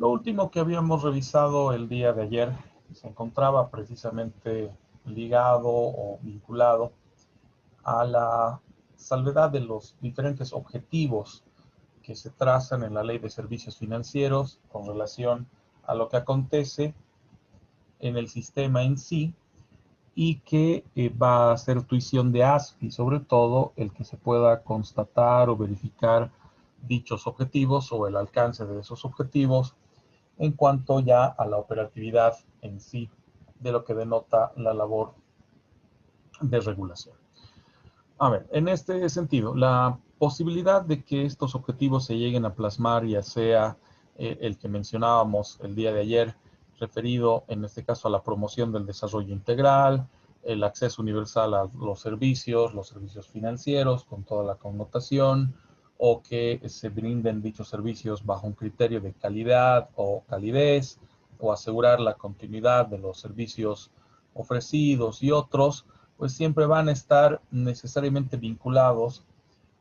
Lo último que habíamos revisado el día de ayer se encontraba precisamente ligado o vinculado a la salvedad de los diferentes objetivos que se trazan en la Ley de Servicios Financieros con relación a lo que acontece en el sistema en sí y que va a ser tuición de ASFI, sobre todo el que se pueda constatar o verificar dichos objetivos o el alcance de esos objetivos en cuanto ya a la operatividad en sí de lo que denota la labor de regulación. A ver, en este sentido, la posibilidad de que estos objetivos se lleguen a plasmar, ya sea el que mencionábamos el día de ayer, referido en este caso a la promoción del desarrollo integral, el acceso universal a los servicios financieros con toda la connotación, o que se brinden dichos servicios bajo un criterio de calidad o calidez, o asegurar la continuidad de los servicios ofrecidos y otros, pues siempre van a estar necesariamente vinculados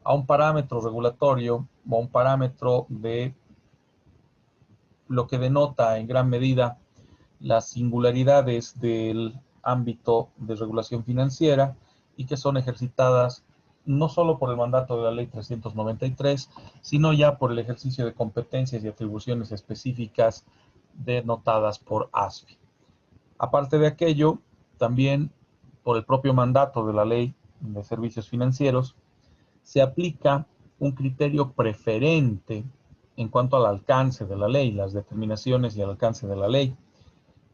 a un parámetro regulatorio o a un parámetro de lo que denota en gran medida las singularidades del ámbito de regulación financiera y que son ejercitadas no solo por el mandato de la Ley 393, sino ya por el ejercicio de competencias y atribuciones específicas denotadas por ASFI. Aparte de aquello, también por el propio mandato de la Ley de Servicios Financieros, se aplica un criterio preferente en cuanto al alcance de la ley, las determinaciones y el alcance de la ley,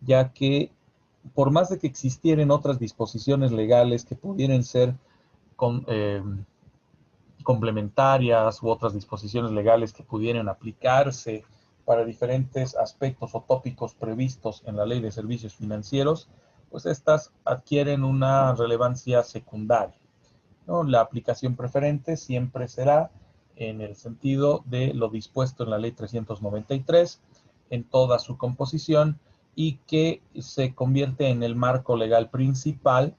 ya que por más de que existieran otras disposiciones legales que pudieran ser complementarias u otras disposiciones legales que pudieran aplicarse para diferentes aspectos o tópicos previstos en la Ley de Servicios Financieros, pues estas adquieren una relevancia secundaria, ¿no? La aplicación preferente siempre será en el sentido de lo dispuesto en la Ley 393 en toda su composición y que se convierte en el marco legal principal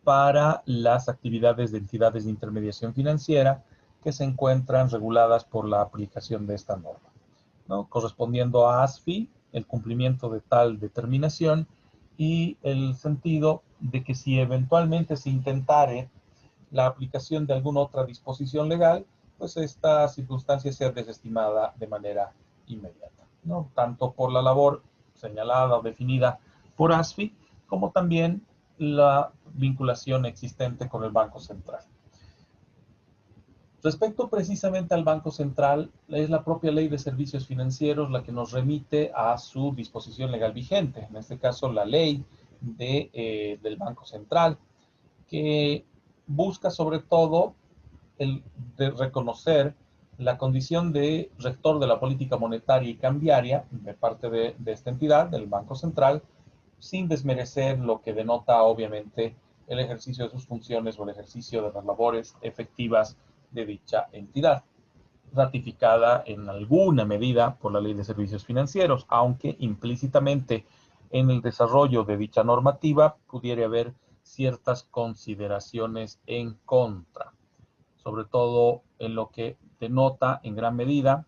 para las actividades de entidades de intermediación financiera que se encuentran reguladas por la aplicación de esta norma, ¿no? Correspondiendo a ASFI, el cumplimiento de tal determinación y el sentido de que si eventualmente se intentare la aplicación de alguna otra disposición legal, pues esta circunstancia sea desestimada de manera inmediata, ¿no? Tanto por la labor señalada o definida por ASFI, como también la vinculación existente con el Banco Central. Respecto precisamente al Banco Central, es la propia Ley de Servicios Financieros la que nos remite a su disposición legal vigente, en este caso la ley del Banco Central, que busca sobre todo el de reconocer la condición de rector de la política monetaria y cambiaria de parte de esta entidad, del Banco Central, sin desmerecer lo que denota obviamente el ejercicio de sus funciones o el ejercicio de las labores efectivas de dicha entidad, ratificada en alguna medida por la Ley de Servicios Financieros, aunque implícitamente en el desarrollo de dicha normativa pudiera haber ciertas consideraciones en contra, sobre todo en lo que denota en gran medida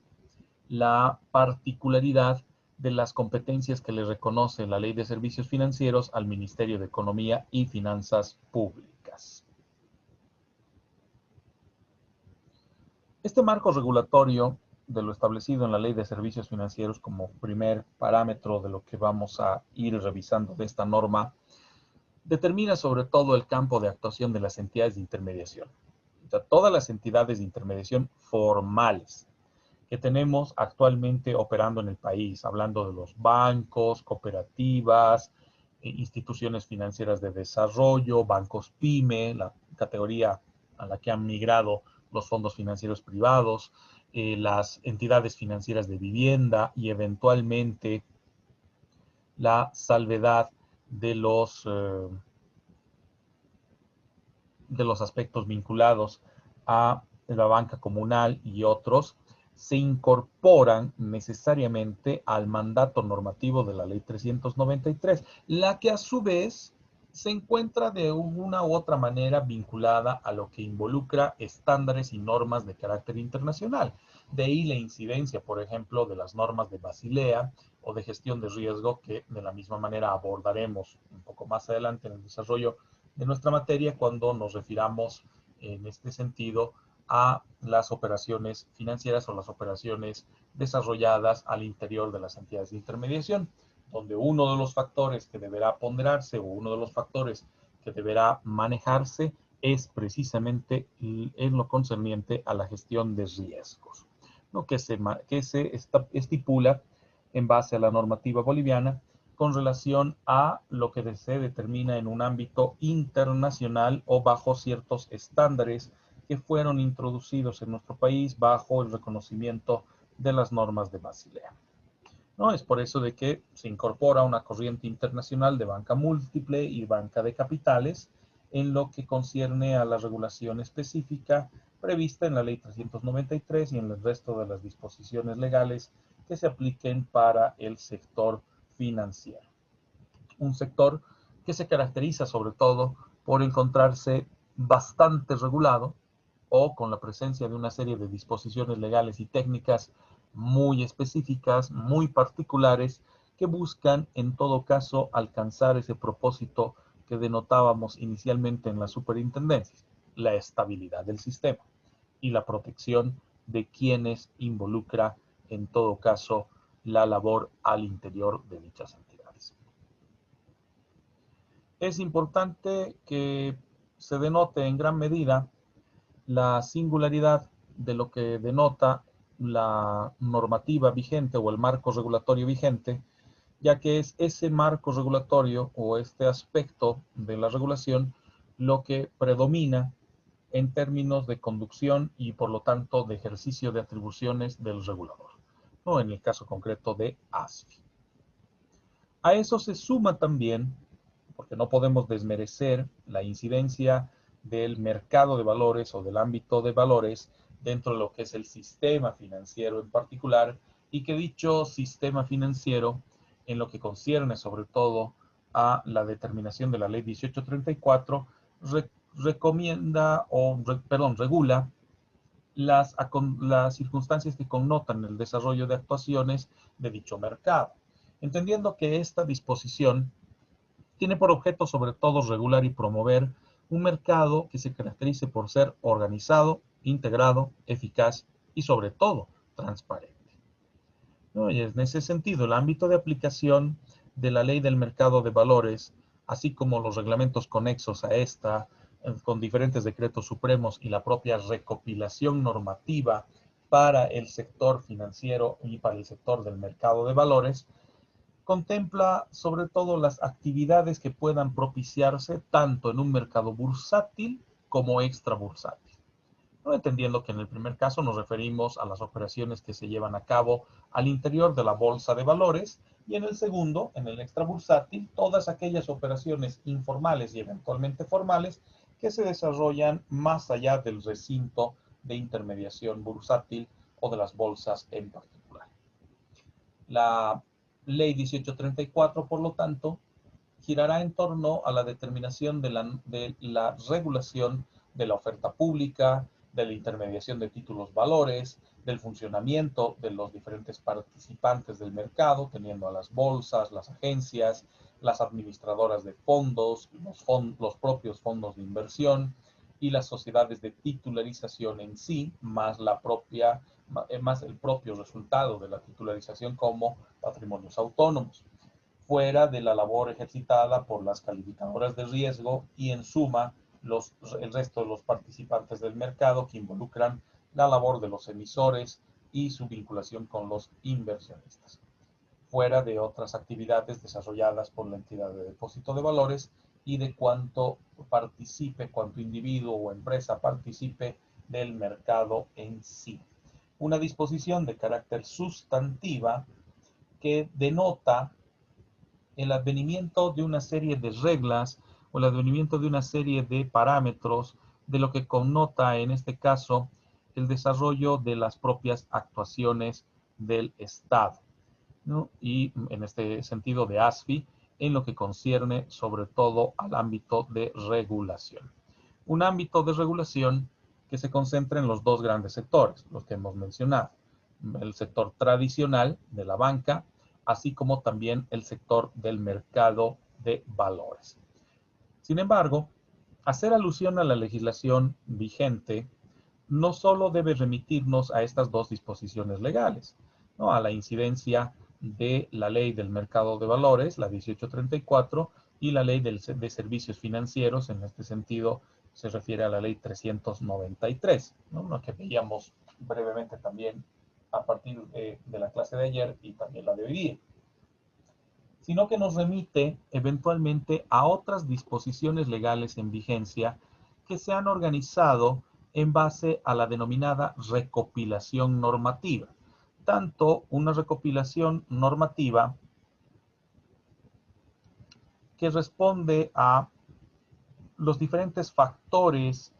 la particularidad de las competencias que le reconoce la Ley de Servicios Financieros al Ministerio de Economía y Finanzas Públicas. Este marco regulatorio de lo establecido en la Ley de Servicios Financieros como primer parámetro de lo que vamos a ir revisando de esta norma, determina sobre todo el campo de actuación de las entidades de intermediación. O sea, todas las entidades de intermediación formales que tenemos actualmente operando en el país, hablando de los bancos, cooperativas, instituciones financieras de desarrollo, bancos PYME, la categoría a la que han migrado los fondos financieros privados, las entidades financieras de vivienda y eventualmente la salvedad de los aspectos vinculados a la banca comunal y otros, se incorporan necesariamente al mandato normativo de la Ley 393, la que a su vez se encuentra de una u otra manera vinculada a lo que involucra estándares y normas de carácter internacional. De ahí la incidencia, por ejemplo, de las normas de Basilea o de gestión de riesgo, que de la misma manera abordaremos un poco más adelante en el desarrollo de nuestra materia cuando nos refiramos en este sentido a las operaciones financieras o las operaciones desarrolladas al interior de las entidades de intermediación, donde uno de los factores que deberá ponderarse o uno de los factores que deberá manejarse es precisamente en lo concerniente a la gestión de riesgos, ¿no? que se estipula en base a la normativa boliviana con relación a lo que se determina en un ámbito internacional o bajo ciertos estándares que fueron introducidos en nuestro país bajo el reconocimiento de las normas de Basilea, ¿no? Es por eso de que se incorpora una corriente internacional de banca múltiple y banca de capitales en lo que concierne a la regulación específica prevista en la Ley 393 y en el resto de las disposiciones legales que se apliquen para el sector financiero. Un sector que se caracteriza sobre todo por encontrarse bastante regulado o con la presencia de una serie de disposiciones legales y técnicas muy específicas, muy particulares, que buscan en todo caso alcanzar ese propósito que denotábamos inicialmente en las superintendencias, la estabilidad del sistema y la protección de quienes involucra en todo caso la labor al interior de dichas entidades. Es importante que se denote en gran medida la singularidad de lo que denota la normativa vigente o el marco regulatorio vigente, ya que es ese marco regulatorio o este aspecto de la regulación lo que predomina en términos de conducción y por lo tanto de ejercicio de atribuciones del regulador, o en el caso concreto de ASFI. A eso se suma también, porque no podemos desmerecer la incidencia del mercado de valores o del ámbito de valores dentro de lo que es el sistema financiero en particular, y que dicho sistema financiero, en lo que concierne sobre todo a la determinación de la ley 1834, regula las circunstancias que connotan el desarrollo de actuaciones de dicho mercado, entendiendo que esta disposición tiene por objeto sobre todo regular y promover un mercado que se caracterice por ser organizado, integrado, eficaz y sobre todo transparente, ¿no? Y en ese sentido, el ámbito de aplicación de la ley del mercado de valores, así como los reglamentos conexos a esta, con diferentes decretos supremos y la propia recopilación normativa para el sector financiero y para el sector del mercado de valores, contempla sobre todo las actividades que puedan propiciarse tanto en un mercado bursátil como extrabursátil, ¿no? Entendiendo que en el primer caso nos referimos a las operaciones que se llevan a cabo al interior de la bolsa de valores, y en el segundo, en el extrabursátil, todas aquellas operaciones informales y eventualmente formales que se desarrollan más allá del recinto de intermediación bursátil o de las bolsas en particular. La Ley 1834, por lo tanto, girará en torno a la determinación de la regulación de la oferta pública, de la intermediación de títulos valores, del funcionamiento de los diferentes participantes del mercado, teniendo a las bolsas, las agencias, las administradoras de fondos, los propios fondos de inversión y las sociedades de titularización en sí, más el propio resultado de la titularización como patrimonios autónomos, fuera de la labor ejercitada por las calificadoras de riesgo y en suma el resto de los participantes del mercado que involucran la labor de los emisores y su vinculación con los inversionistas, fuera de otras actividades desarrolladas por la entidad de depósito de valores y de cuánto individuo o empresa participe del mercado en sí. Una disposición de carácter sustantiva que denota el advenimiento de una serie de reglas o el advenimiento de una serie de parámetros de lo que connota en este caso el desarrollo de las propias actuaciones del Estado, ¿no? Y en este sentido de ASFI, en lo que concierne sobre todo al ámbito de regulación. Un ámbito de regulación que se concentra en los dos grandes sectores, los que hemos mencionado, el sector tradicional de la banca, así como también el sector del mercado de valores. Sin embargo, hacer alusión a la legislación vigente no solo debe remitirnos a estas dos disposiciones legales, ¿no? A la incidencia de la ley del mercado de valores, la 1834, y la ley de servicios financieros. En este sentido, se refiere a la ley 393, ¿no? Lo que veíamos brevemente también a partir de la clase de ayer y también la de hoy día, sino que nos remite eventualmente a otras disposiciones legales en vigencia que se han organizado en base a la denominada recopilación normativa. Tanto una recopilación normativa que responde a los diferentes factores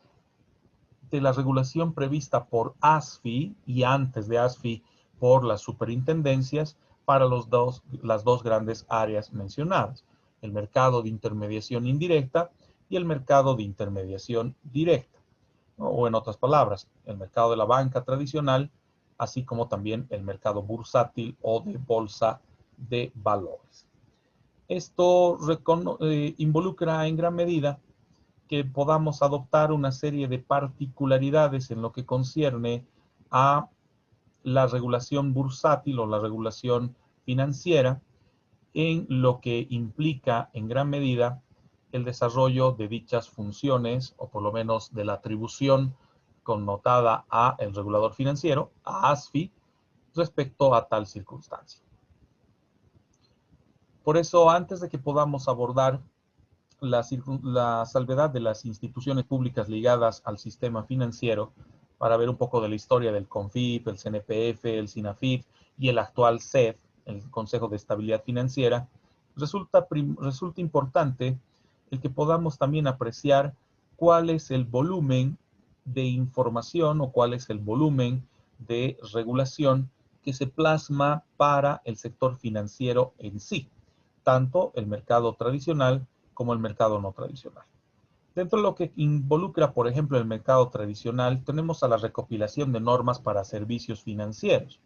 de la regulación prevista por ASFI y antes de ASFI por las superintendencias para las dos grandes áreas mencionadas, el mercado de intermediación indirecta y el mercado de intermediación directa, ¿no? O en otras palabras, el mercado de la banca tradicional, así como también el mercado bursátil o de bolsa de valores. Esto involucra en gran medida que podamos adoptar una serie de particularidades en lo que concierne a la regulación bursátil o la regulación financiera, en lo que implica en gran medida el desarrollo de dichas funciones, o por lo menos de la atribución connotada a el regulador financiero, a ASFI, respecto a tal circunstancia. Por eso, antes de que podamos abordar la salvedad de las instituciones públicas ligadas al sistema financiero, para ver un poco de la historia del CONFIP, el CNPF, el SINAFIF y el actual CEF, el Consejo de Estabilidad Financiera, resulta importante el que podamos también apreciar cuál es el volumen de información o cuál es el volumen de regulación que se plasma para el sector financiero en sí, tanto el mercado tradicional como el mercado no tradicional. Dentro de lo que involucra, por ejemplo, el mercado tradicional, tenemos a la recopilación de normas para servicios financieros,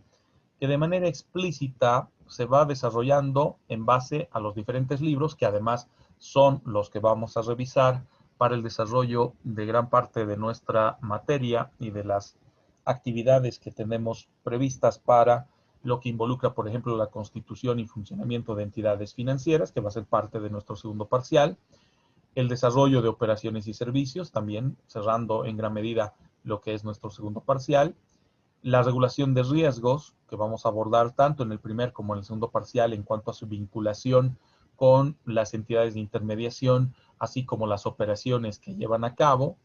que de manera explícita se va desarrollando en base a los diferentes libros, que además son los que vamos a revisar para el desarrollo de gran parte de nuestra materia y de las actividades que tenemos previstas para lo que involucra, por ejemplo, la constitución y funcionamiento de entidades financieras, que va a ser parte de nuestro segundo parcial, el desarrollo de operaciones y servicios, también cerrando en gran medida lo que es nuestro segundo parcial, la regulación de riesgos, que vamos a abordar tanto en el primer como en el segundo parcial en cuanto a su vinculación con las entidades de intermediación, así como las operaciones que llevan a cabo,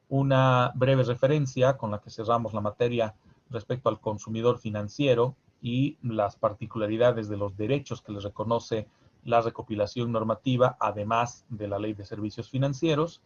una breve referencia con la que cerramos la materia respecto al consumidor financiero y las particularidades de los derechos que les reconoce la recopilación normativa, además de la Ley de Servicios Financieros,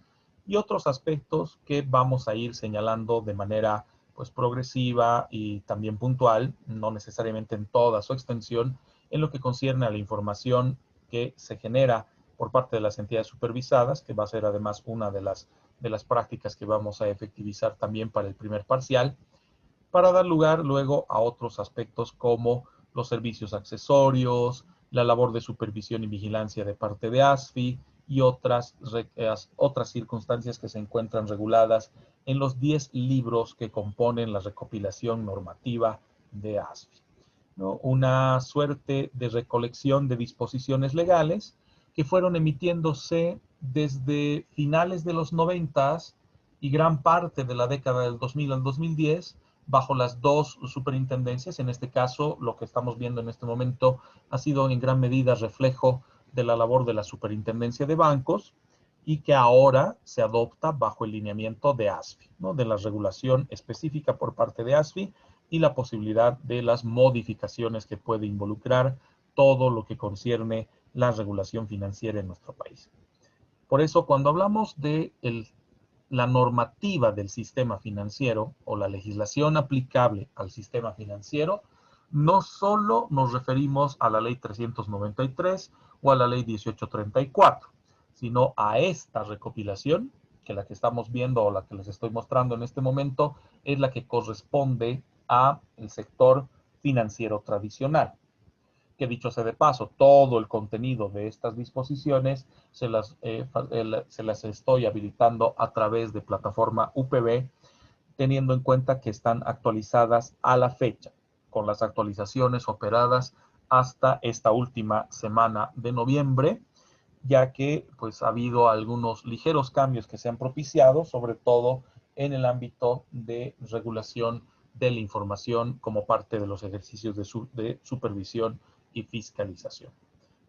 y otros aspectos que vamos a ir señalando de manera pues progresiva y también puntual, no necesariamente en toda su extensión, en lo que concierne a la información que se genera por parte de las entidades supervisadas, que va a ser además una de las prácticas que vamos a efectivizar también para el primer parcial, para dar lugar luego a otros aspectos como los servicios accesorios, la labor de supervisión y vigilancia de parte de ASFI y otras circunstancias que se encuentran reguladas en los 10 libros que componen la recopilación normativa de ASFI, ¿no? Una suerte de recolección de disposiciones legales que fueron emitiéndose desde finales de los 90 y gran parte de la década del 2000 al 2010, bajo las dos superintendencias. En este caso, lo que estamos viendo en este momento ha sido en gran medida reflejo de la labor de la Superintendencia de Bancos y que ahora se adopta bajo el lineamiento de ASFI, ¿no? De la regulación específica por parte de ASFI y la posibilidad de las modificaciones que puede involucrar todo lo que concierne la regulación financiera en nuestro país. Por eso, cuando hablamos de la normativa del sistema financiero o la legislación aplicable al sistema financiero, no solo nos referimos a la ley 393 o a la ley 1834, sino a esta recopilación, que la que estamos viendo o la que les estoy mostrando en este momento, es la que corresponde a el sector financiero tradicional. Que dicho sea de paso, todo el contenido de estas disposiciones se las estoy habilitando a través de plataforma UPB, teniendo en cuenta que están actualizadas a la fecha, con las actualizaciones operadas hasta esta última semana de noviembre, ya que pues ha habido algunos ligeros cambios que se han propiciado, sobre todo en el ámbito de regulación de la información como parte de los ejercicios de supervisión y fiscalización,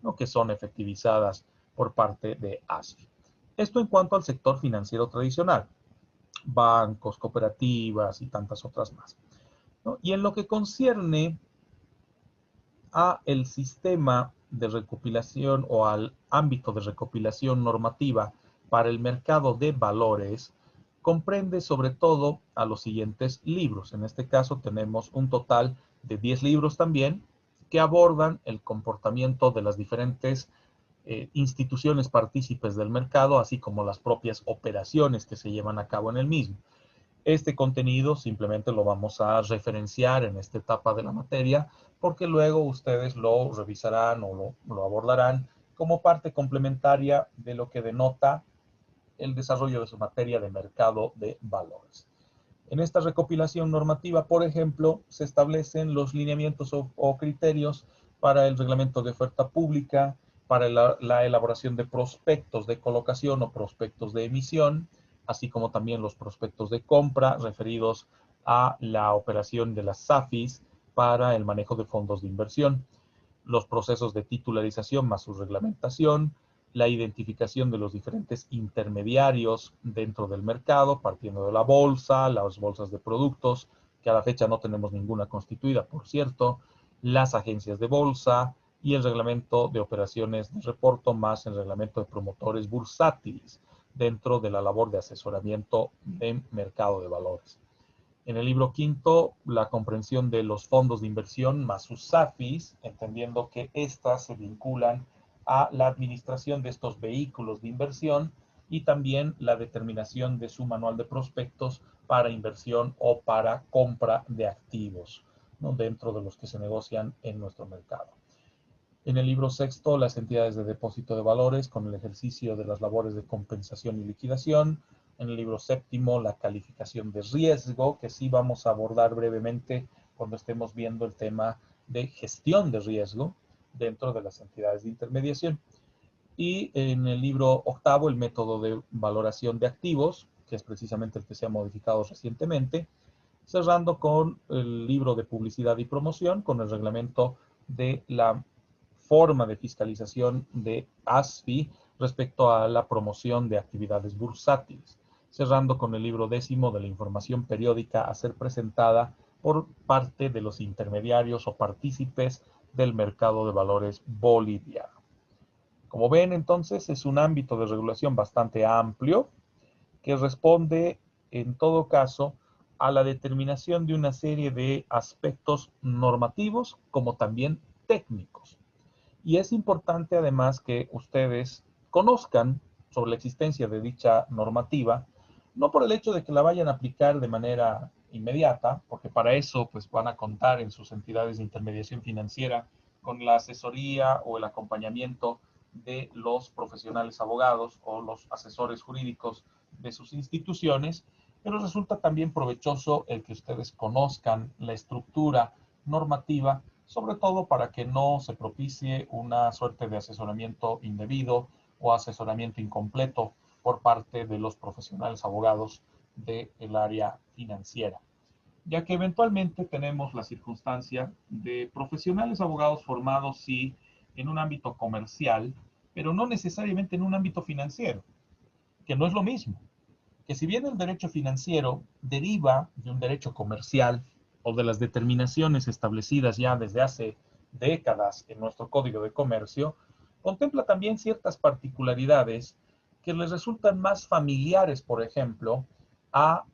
¿no?, que son efectivizadas por parte de ASFI. Esto en cuanto al sector financiero tradicional, bancos, cooperativas y tantas otras más, ¿no? Y en lo que concierne a el sistema de recopilación o al ámbito de recopilación normativa para el mercado de valores, comprende sobre todo a los siguientes libros. En este caso tenemos un total de 10 libros también que abordan el comportamiento de las diferentes instituciones partícipes del mercado, así como las propias operaciones que se llevan a cabo en el mismo. Este contenido simplemente lo vamos a referenciar en esta etapa de la materia, porque luego ustedes lo revisarán o lo abordarán como parte complementaria de lo que denota el desarrollo de su materia de mercado de valores. En esta recopilación normativa, por ejemplo, se establecen los lineamientos o criterios para el reglamento de oferta pública, para la elaboración de prospectos de colocación o prospectos de emisión, así como también los prospectos de compra referidos a la operación de las SAFIs para el manejo de fondos de inversión, los procesos de titularización más su reglamentación, la identificación de los diferentes intermediarios dentro del mercado, partiendo de la bolsa, las bolsas de productos, que a la fecha no tenemos ninguna constituida, por cierto, las agencias de bolsa y el reglamento de operaciones de reporto más el reglamento de promotores bursátiles dentro de la labor de asesoramiento en mercado de valores. En el libro quinto, la comprensión de los fondos de inversión más sus SAFIs, entendiendo que éstas se vinculan a la administración de estos vehículos de inversión y también la determinación de su manual de prospectos para inversión o para compra de activos, ¿no?, dentro de los que se negocian en nuestro mercado. En el libro sexto, las entidades de depósito de valores con el ejercicio de las labores de compensación y liquidación. En el libro séptimo, la calificación de riesgo, que sí vamos a abordar brevemente cuando estemos viendo el tema de gestión de riesgo dentro de las entidades de intermediación. Y en el libro octavo, el método de valoración de activos, que es precisamente el que se ha modificado recientemente, cerrando con el libro de publicidad y promoción, con el reglamento de la forma de fiscalización de ASFI respecto a la promoción de actividades bursátiles, cerrando con el libro décimo de la información periódica a ser presentada por parte de los intermediarios o partícipes del mercado de valores boliviano. Como ven, entonces, es un ámbito de regulación bastante amplio que responde, en todo caso, a la determinación de una serie de aspectos normativos como también técnicos. Y es importante además que ustedes conozcan sobre la existencia de dicha normativa, no por el hecho de que la vayan a aplicar de manera inmediata, porque para eso pues van a contar en sus entidades de intermediación financiera con la asesoría o el acompañamiento de los profesionales abogados o los asesores jurídicos de sus instituciones, pero resulta también provechoso el que ustedes conozcan la estructura normativa, sobre todo para que no se propicie una suerte de asesoramiento indebido o asesoramiento incompleto por parte de los profesionales abogados del área financiera, ya que eventualmente tenemos la circunstancia de profesionales abogados formados, sí, en un ámbito comercial, pero no necesariamente en un ámbito financiero, que no es lo mismo, que si bien el derecho financiero deriva de un derecho comercial o de las determinaciones establecidas ya desde hace décadas en nuestro Código de Comercio, contempla también ciertas particularidades que les resultan más familiares, por ejemplo, a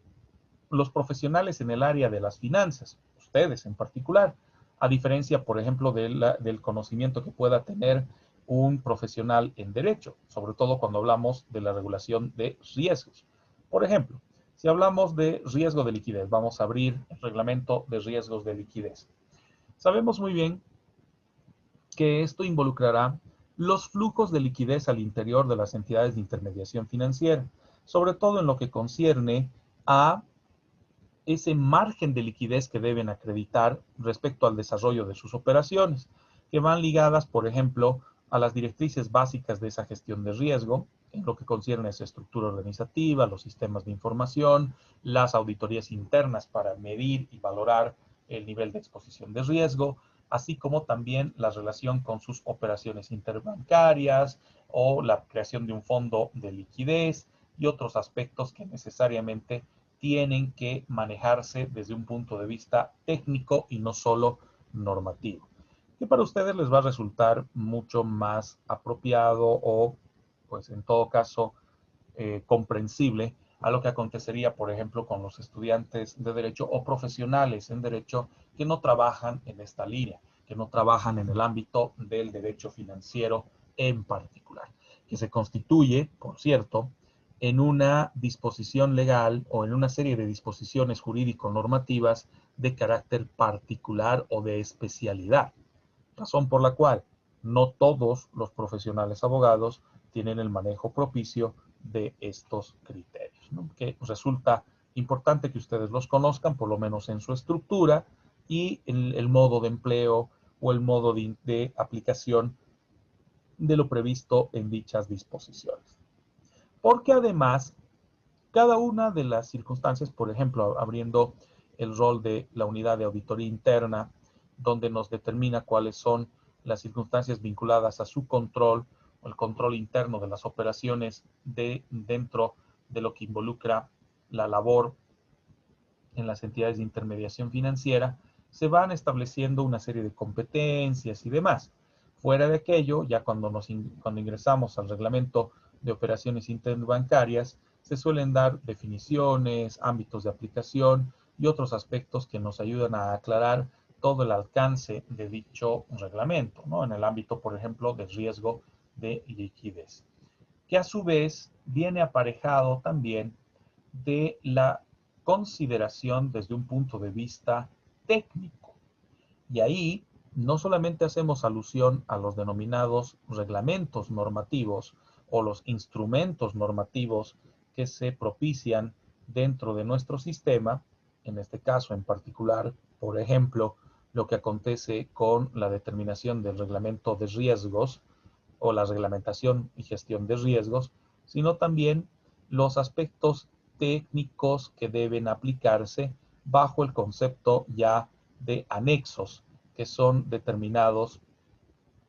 los profesionales en el área de las finanzas, ustedes en particular, a diferencia, por ejemplo, del conocimiento que pueda tener un profesional en derecho, sobre todo cuando hablamos de la regulación de riesgos. Por ejemplo, si hablamos de riesgo de liquidez, vamos a abrir el reglamento de riesgos de liquidez. Sabemos muy bien que esto involucrará los flujos de liquidez al interior de las entidades de intermediación financiera, sobre todo en lo que concierne a ese margen de liquidez que deben acreditar respecto al desarrollo de sus operaciones, que van ligadas, por ejemplo, a las directrices básicas de esa gestión de riesgo, en lo que concierne a esa estructura organizativa, los sistemas de información, las auditorías internas para medir y valorar el nivel de exposición de riesgo, así como también la relación con sus operaciones interbancarias o la creación de un fondo de liquidez y otros aspectos que necesariamente tienen que manejarse desde un punto de vista técnico y no solo normativo, que para ustedes les va a resultar mucho más apropiado o, pues en todo caso, comprensible a lo que acontecería, por ejemplo, con los estudiantes de Derecho o profesionales en Derecho que no trabajan en esta línea, que no trabajan en el ámbito del derecho financiero en particular, que se constituye, por cierto, en una disposición legal o en una serie de disposiciones jurídico-normativas de carácter particular o de especialidad, razón por la cual no todos los profesionales abogados tienen el manejo propicio de estos criterios, ¿no? Que resulta importante que ustedes los conozcan, por lo menos en su estructura y en el modo de empleo o el modo de aplicación de lo previsto en dichas disposiciones. Porque además, cada una de las circunstancias, por ejemplo, abriendo el rol de la unidad de auditoría interna, donde nos determina cuáles son las circunstancias vinculadas a su control o el control interno de las operaciones dentro de lo que involucra la labor en las entidades de intermediación financiera, se van estableciendo una serie de competencias y demás. Fuera de aquello, ya cuando ingresamos al reglamento de operaciones interbancarias, se suelen dar definiciones, ámbitos de aplicación y otros aspectos que nos ayudan a aclarar todo el alcance de dicho reglamento, ¿no? En el ámbito, por ejemplo, del riesgo de liquidez, que a su vez viene aparejado también de la consideración desde un punto de vista técnico. Y ahí no solamente hacemos alusión a los denominados reglamentos normativos o los instrumentos normativos que se propician dentro de nuestro sistema, en este caso en particular, por ejemplo, lo que acontece con la determinación del reglamento de riesgos o la reglamentación y gestión de riesgos, sino también los aspectos técnicos que deben aplicarse bajo el concepto ya de anexos que son determinados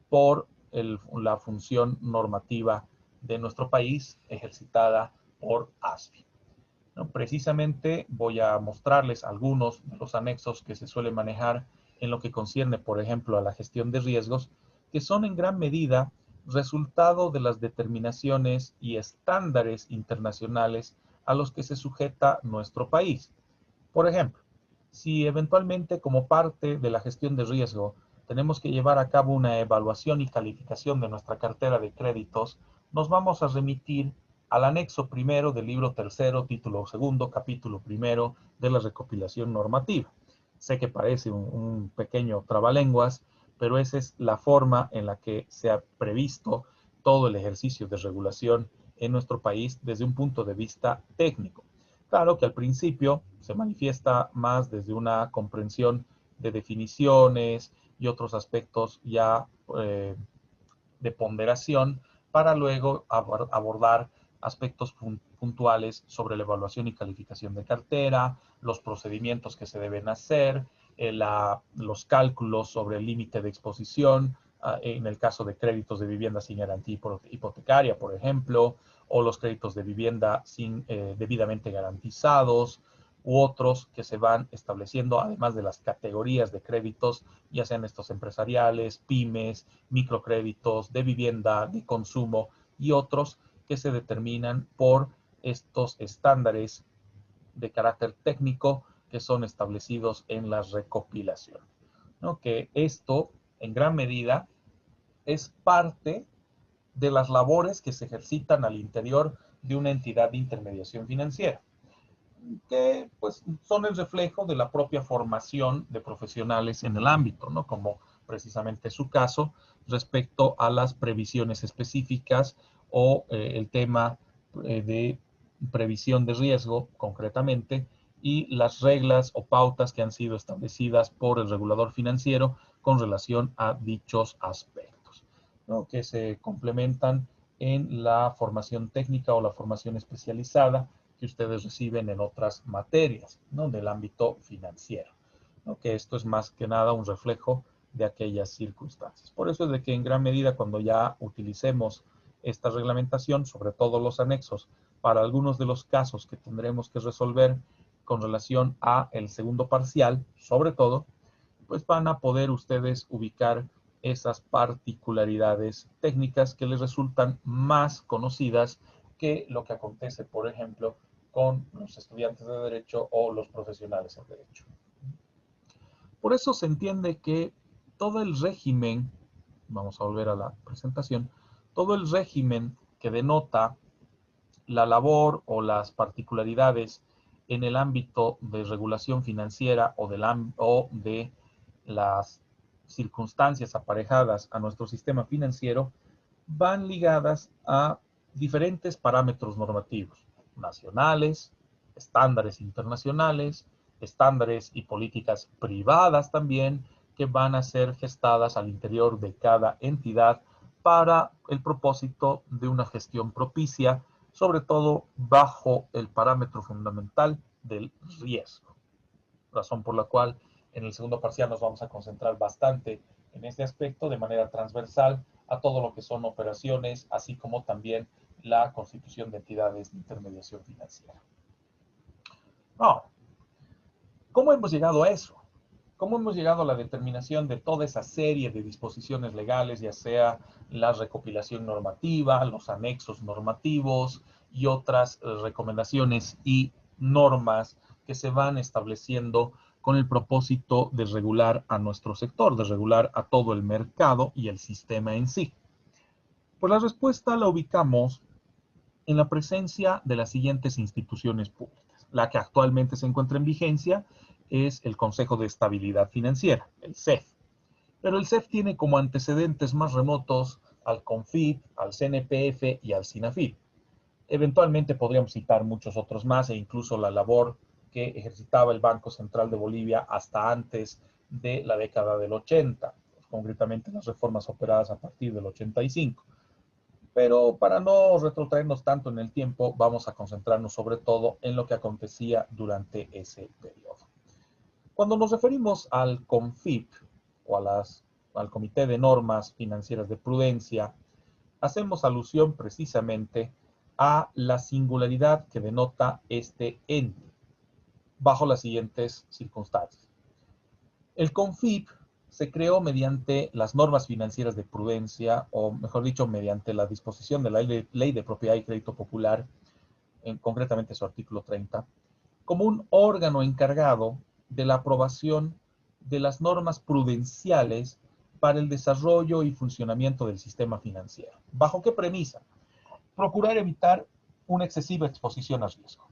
por la función normativa de nuestro país ejercitada por ASFI. ¿No? Precisamente voy a mostrarles algunos de los anexos que se suelen manejar en lo que concierne, por ejemplo, a la gestión de riesgos, que son en gran medida resultado de las determinaciones y estándares internacionales a los que se sujeta nuestro país. Por ejemplo, si eventualmente como parte de la gestión de riesgo tenemos que llevar a cabo una evaluación y calificación de nuestra cartera de créditos, nos vamos a remitir al anexo primero del libro tercero, título segundo, capítulo primero de la recopilación normativa. Sé que parece un pequeño trabalenguas, pero esa es la forma en la que se ha previsto todo el ejercicio de regulación en nuestro país desde un punto de vista técnico. Claro que al principio se manifiesta más desde una comprensión de definiciones y otros aspectos ya de ponderación para luego abordar aspectos puntuales sobre la evaluación y calificación de cartera, los procedimientos que se deben hacer, los cálculos sobre el límite de exposición, en el caso de créditos de vivienda sin garantía hipotecaria, por ejemplo, o los créditos de vivienda debidamente garantizados, u otros que se van estableciendo, además de las categorías de créditos, ya sean estos empresariales, pymes, microcréditos, de vivienda, de consumo y otros que se determinan por estos estándares de carácter técnico que son establecidos en la recopilación. ¿no? Que esto, en gran medida, es parte de las labores que se ejercitan al interior de una entidad de intermediación financiera, que pues son el reflejo de la propia formación de profesionales en el ámbito, ¿no? Como precisamente su caso respecto a las previsiones específicas o el tema de previsión de riesgo concretamente y las reglas o pautas que han sido establecidas por el regulador financiero con relación a dichos aspectos, ¿no? Que se complementan en la formación técnica o la formación especializada que ustedes reciben en otras materias, ¿no? Del ámbito financiero, ¿no? Que esto es más que nada un reflejo de aquellas circunstancias. Por eso es de que en gran medida cuando ya utilicemos esta reglamentación, sobre todo los anexos, para algunos de los casos que tendremos que resolver con relación a el segundo parcial, sobre todo, pues van a poder ustedes ubicar esas particularidades técnicas que les resultan más conocidas que lo que acontece, por ejemplo, con los estudiantes de Derecho o los profesionales en Derecho. Por eso se entiende que todo el régimen, vamos a volver a la presentación, todo el régimen que denota la labor o las particularidades en el ámbito de regulación financiera o de las circunstancias aparejadas a nuestro sistema financiero van ligadas a diferentes parámetros normativos, nacionales, estándares internacionales, estándares y políticas privadas también, que van a ser gestadas al interior de cada entidad para el propósito de una gestión propicia, sobre todo bajo el parámetro fundamental del riesgo. Razón por la cual en el segundo parcial nos vamos a concentrar bastante en este aspecto de manera transversal a todo lo que son operaciones, así como también la constitución de entidades de intermediación financiera. No, ¿cómo hemos llegado a eso? ¿Cómo hemos llegado a la determinación de toda esa serie de disposiciones legales, ya sea la recopilación normativa, los anexos normativos y otras recomendaciones y normas que se van estableciendo con el propósito de regular a nuestro sector, de regular a todo el mercado y el sistema en sí? Pues la respuesta la ubicamos en la presencia de las siguientes instituciones públicas. La que actualmente se encuentra en vigencia es el Consejo de Estabilidad Financiera, el CEF. Pero el CEF tiene como antecedentes más remotos al CONFIT, al CNPF y al SINAFIP. Eventualmente podríamos citar muchos otros más e incluso la labor que ejercitaba el Banco Central de Bolivia hasta antes de la década del 80, concretamente las reformas operadas a partir del 85. Pero para no retrotraernos tanto en el tiempo, vamos a concentrarnos sobre todo en lo que acontecía durante ese periodo. Cuando nos referimos al CONFIP o al Comité de Normas Financieras de Prudencia, hacemos alusión precisamente a la singularidad que denota este ente bajo las siguientes circunstancias. El CONFIP se creó mediante las normas financieras de prudencia, o mejor dicho, mediante la disposición de la Ley de Propiedad y Crédito Popular, concretamente su artículo 30, como un órgano encargado de la aprobación de las normas prudenciales para el desarrollo y funcionamiento del sistema financiero. ¿Bajo qué premisa? Procurar evitar una excesiva exposición a riesgo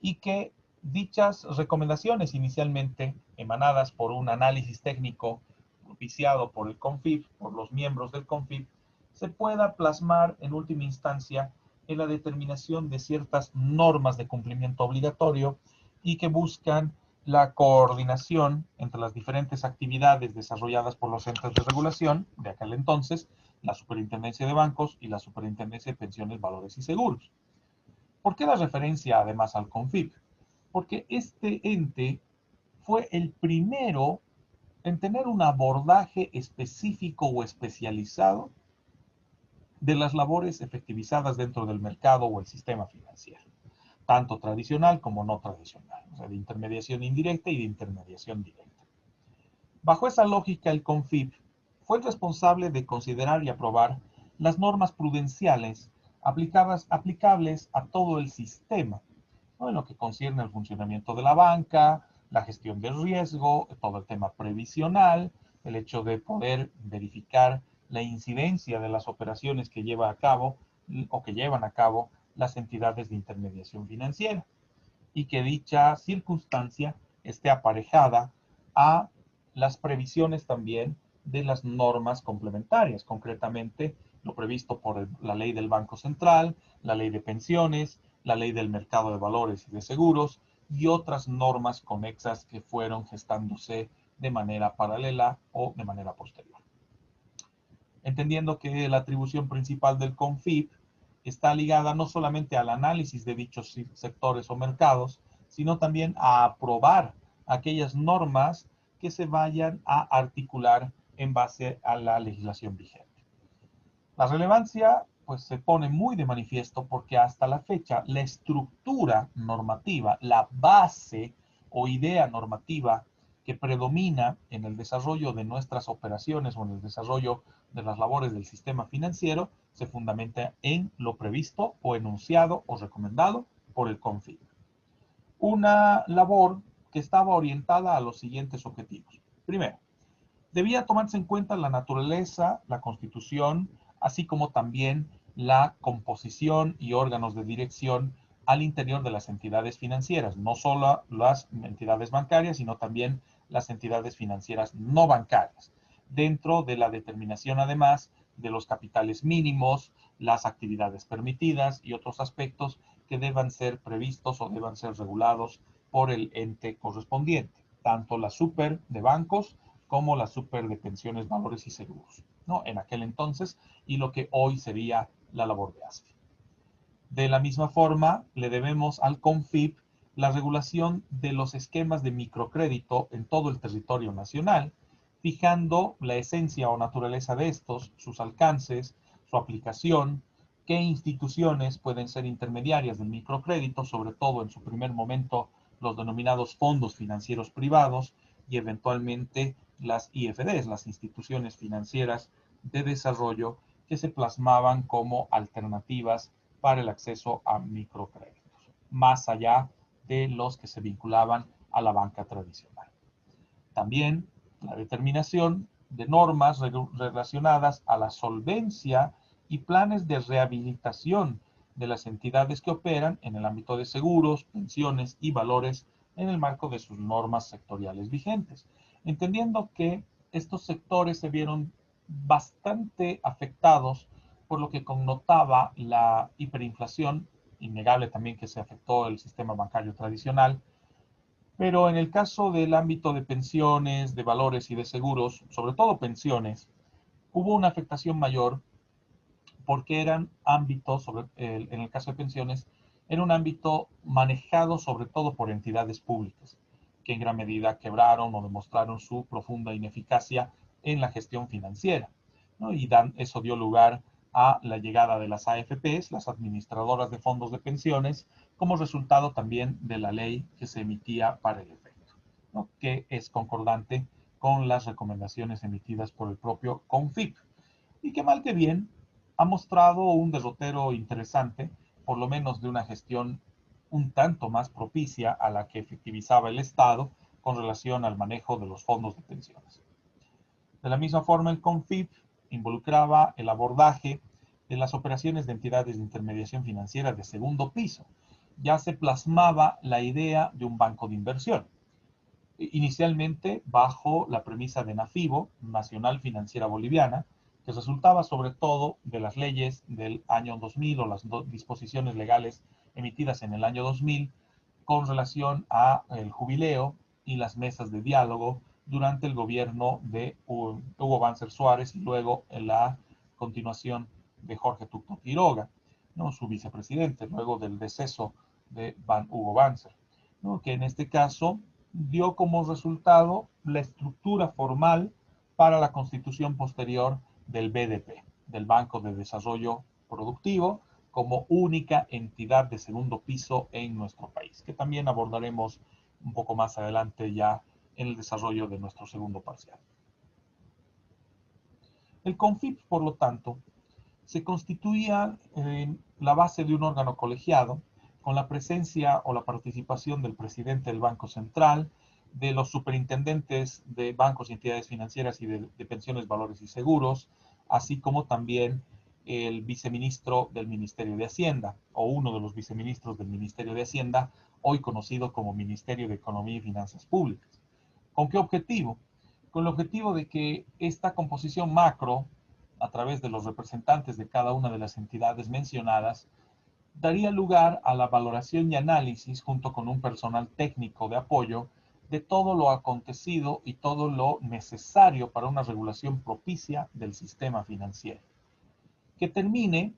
y que dichas recomendaciones inicialmente emanadas por un análisis técnico propiciado por el CONFIP, por los miembros del CONFIP, se pueda plasmar en última instancia en la determinación de ciertas normas de cumplimiento obligatorio y que buscan la coordinación entre las diferentes actividades desarrolladas por los entes de regulación de aquel entonces, la Superintendencia de Bancos y la Superintendencia de Pensiones, Valores y Seguros. ¿Por qué la referencia además al CONFIP? Porque este ente fue el primero en tener un abordaje específico o especializado de las labores efectivizadas dentro del mercado o el sistema financiero, tanto tradicional como no tradicional, o sea, de intermediación indirecta y de intermediación directa. Bajo esa lógica, el CONFIP fue el responsable de considerar y aprobar las normas prudenciales aplicables a todo el sistema, ¿no? En lo que concierne al funcionamiento de la banca, la gestión del riesgo, todo el tema previsional, el hecho de poder verificar la incidencia de las operaciones que lleva a cabo o que llevan a cabo las entidades de intermediación financiera y que dicha circunstancia esté aparejada a las previsiones también de las normas complementarias, concretamente lo previsto por la ley del Banco Central, la ley de pensiones, la ley del mercado de valores y de seguros y otras normas conexas que fueron gestándose de manera paralela o de manera posterior. Entendiendo que la atribución principal del CONFIP está ligada no solamente al análisis de dichos sectores o mercados, sino también a aprobar aquellas normas que se vayan a articular en base a la legislación vigente. La relevancia pues se pone muy de manifiesto porque hasta la fecha la estructura normativa, la base o idea normativa que predomina en el desarrollo de nuestras operaciones o en el desarrollo de las labores del sistema financiero se fundamenta en lo previsto o enunciado o recomendado por el CONFIP. Una labor que estaba orientada a los siguientes objetivos. Primero, debía tomarse en cuenta la naturaleza, la constitución, así como también la composición y órganos de dirección al interior de las entidades financieras, no solo las entidades bancarias, sino también las entidades financieras no bancarias, dentro de la determinación además de los capitales mínimos, las actividades permitidas y otros aspectos que deban ser previstos o deban ser regulados por el ente correspondiente, tanto la super de bancos como la super de pensiones, valores y seguros, ¿no? En aquel entonces, y lo que hoy sería la labor de ASFI. De la misma forma, le debemos al CONFIP la regulación de los esquemas de microcrédito en todo el territorio nacional, fijando la esencia o naturaleza de estos, sus alcances, su aplicación, qué instituciones pueden ser intermediarias del microcrédito, sobre todo en su primer momento los denominados fondos financieros privados y eventualmente las IFDs, las instituciones financieras de desarrollo que se plasmaban como alternativas para el acceso a microcréditos, más allá de los que se vinculaban a la banca tradicional. También la determinación de normas relacionadas a la solvencia y planes de rehabilitación de las entidades que operan en el ámbito de seguros, pensiones y valores en el marco de sus normas sectoriales vigentes, entendiendo que estos sectores se vieron bastante afectados por lo que connotaba la hiperinflación, innegable también que se afectó el sistema bancario tradicional, pero en el caso del ámbito de pensiones, de valores y de seguros, sobre todo pensiones, hubo una afectación mayor porque eran ámbitos, en el caso de pensiones, era un ámbito manejado sobre todo por entidades públicas, que en gran medida quebraron o demostraron su profunda ineficacia en la gestión financiera, ¿no? Y eso dio lugar a la llegada de las AFPs, las administradoras de fondos de pensiones, como resultado también de la ley que se emitía para el efecto, ¿no? Que es concordante con las recomendaciones emitidas por el propio CONFIP. Y que mal que bien ha mostrado un derrotero interesante, por lo menos de una gestión un tanto más propicia a la que efectivizaba el Estado con relación al manejo de los fondos de pensiones. De la misma forma, el CONFIP involucraba el abordaje de las operaciones de entidades de intermediación financiera de segundo piso. Ya se plasmaba la idea de un banco de inversión, inicialmente bajo la premisa de NAFIBO, Nacional Financiera Boliviana, que resultaba sobre todo de las leyes del año 2000 o las disposiciones legales emitidas en el año 2000 con relación a el jubileo y las mesas de diálogo durante el gobierno de Hugo Banzer Suárez y luego en la continuación de Jorge Tugto Quiroga, ¿no? Su vicepresidente, luego del deceso de Hugo Banzer, ¿no? Que en este caso dio como resultado la estructura formal para la constitución posterior del BDP, del Banco de Desarrollo Productivo, como única entidad de segundo piso en nuestro país, que también abordaremos un poco más adelante ya en el desarrollo de nuestro segundo parcial. El CONFIP, por lo tanto, se constituía en la base de un órgano colegiado con la presencia o la participación del presidente del Banco Central, de los superintendentes de bancos y entidades financieras y de pensiones, valores y seguros, así como también el viceministro del Ministerio de Hacienda, o uno de los viceministros del Ministerio de Hacienda, hoy conocido como Ministerio de Economía y Finanzas Públicas. ¿Con qué objetivo? Con el objetivo de que esta composición macro, a través de los representantes de cada una de las entidades mencionadas, daría lugar a la valoración y análisis junto con un personal técnico de apoyo de todo lo acontecido y todo lo necesario para una regulación propicia del sistema financiero, que termine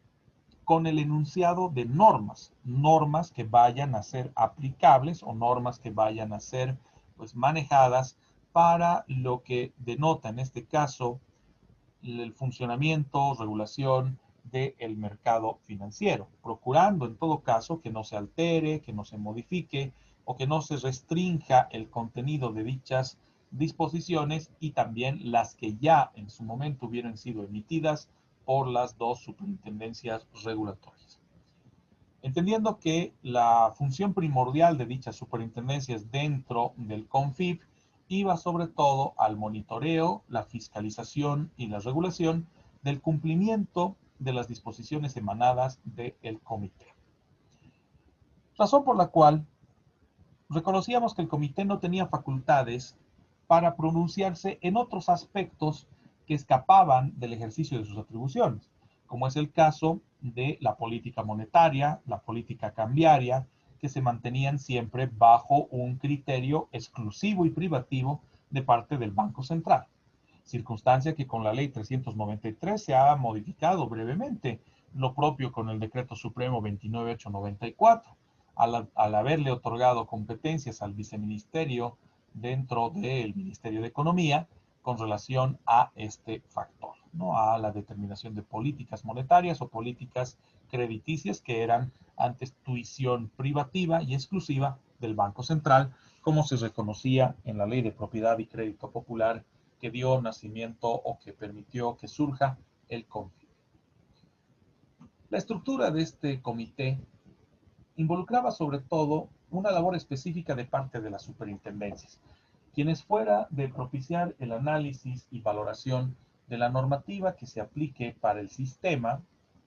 con el enunciado de normas, normas que vayan a ser aplicables o normas que vayan a ser pues manejadas para lo que denota en este caso el funcionamiento, regulación del mercado financiero, procurando en todo caso que no se altere, que no se modifique o que no se restrinja el contenido de dichas disposiciones y también las que ya en su momento hubieran sido emitidas por las dos superintendencias regulatorias. Entendiendo que la función primordial de dichas superintendencias dentro del CONFIP iba sobre todo al monitoreo, la fiscalización y la regulación del cumplimiento de las disposiciones emanadas del comité. Razón por la cual reconocíamos que el comité no tenía facultades para pronunciarse en otros aspectos que escapaban del ejercicio de sus atribuciones, como es el caso de la política monetaria, la política cambiaria, que se mantenían siempre bajo un criterio exclusivo y privativo de parte del Banco Central. Circunstancia que con la Ley 393 se ha modificado brevemente, lo propio con el Decreto Supremo 29894, al haberle otorgado competencias al viceministerio dentro del Ministerio de Economía con relación a este factor, ¿no? A la determinación de políticas monetarias o políticas crediticias que eran antes tuición privativa y exclusiva del Banco Central, como se reconocía en la Ley de Propiedad y Crédito Popular que dio nacimiento o que permitió que surja el CONFIP. La estructura de este comité involucraba sobre todo una labor específica de parte de las superintendencias, quienes fuera de propiciar el análisis y valoración de la normativa que se aplique para el sistema,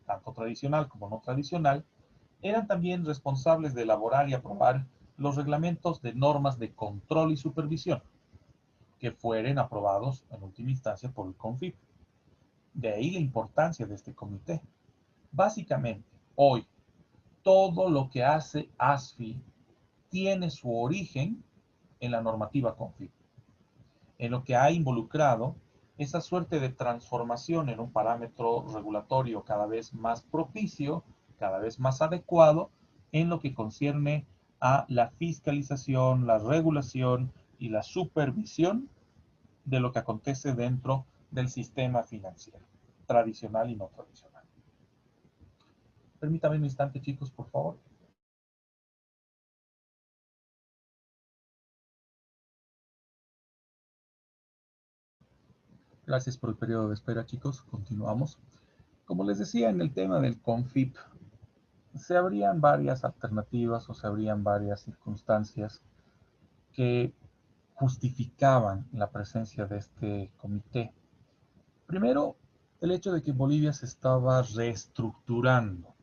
tanto tradicional como no tradicional, eran también responsables de elaborar y aprobar los reglamentos de normas de control y supervisión, que fueren aprobados en última instancia por el CONFIP. De ahí la importancia de este comité. Básicamente, hoy, todo lo que hace ASFI tiene su origen en la normativa CONFIP, en lo que ha involucrado esa suerte de transformación en un parámetro regulatorio cada vez más propicio, cada vez más adecuado, en lo que concierne a la fiscalización, la regulación y la supervisión de lo que acontece dentro del sistema financiero, tradicional y no tradicional. Permítame un instante, chicos, por favor. Gracias por el periodo de espera, chicos. Continuamos. Como les decía, en el tema del CONFIP, se abrían varias alternativas o se abrían varias circunstancias que justificaban la presencia de este comité. Primero, el hecho de que Bolivia se estaba reestructurando.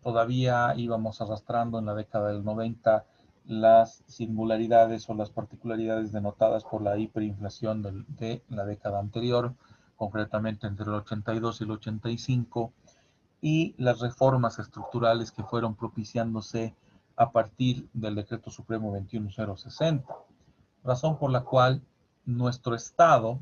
Todavía íbamos arrastrando en la década del 90 las singularidades o las particularidades denotadas por la hiperinflación de la década anterior, concretamente entre el 82 y el 85, y las reformas estructurales que fueron propiciándose a partir del Decreto Supremo 21060, razón por la cual nuestro Estado,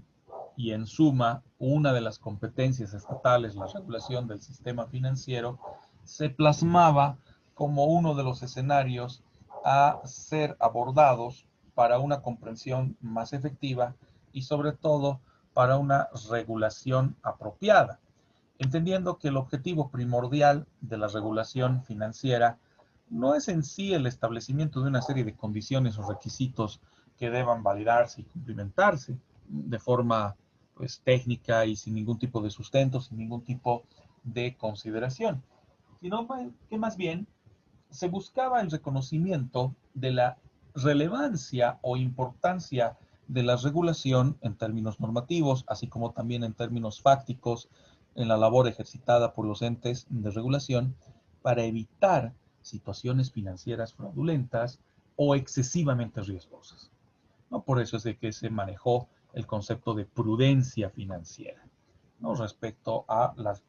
y en suma una de las competencias estatales, la regulación del sistema financiero, se plasmaba como uno de los escenarios a ser abordados para una comprensión más efectiva y sobre todo para una regulación apropiada, entendiendo que el objetivo primordial de la regulación financiera no es en sí el establecimiento de una serie de condiciones o requisitos que deban validarse y cumplimentarse de forma pues, técnica y sin ningún tipo de sustento, sin ningún tipo de consideración, sino que más bien se buscaba el reconocimiento de la relevancia o importancia de la regulación en términos normativos, así como también en términos fácticos en la labor ejercitada por los entes de regulación para evitar situaciones financieras fraudulentas o excesivamente riesgosas, ¿no? Por eso es de que se manejó el concepto de prudencia financiera, ¿no? Respecto a las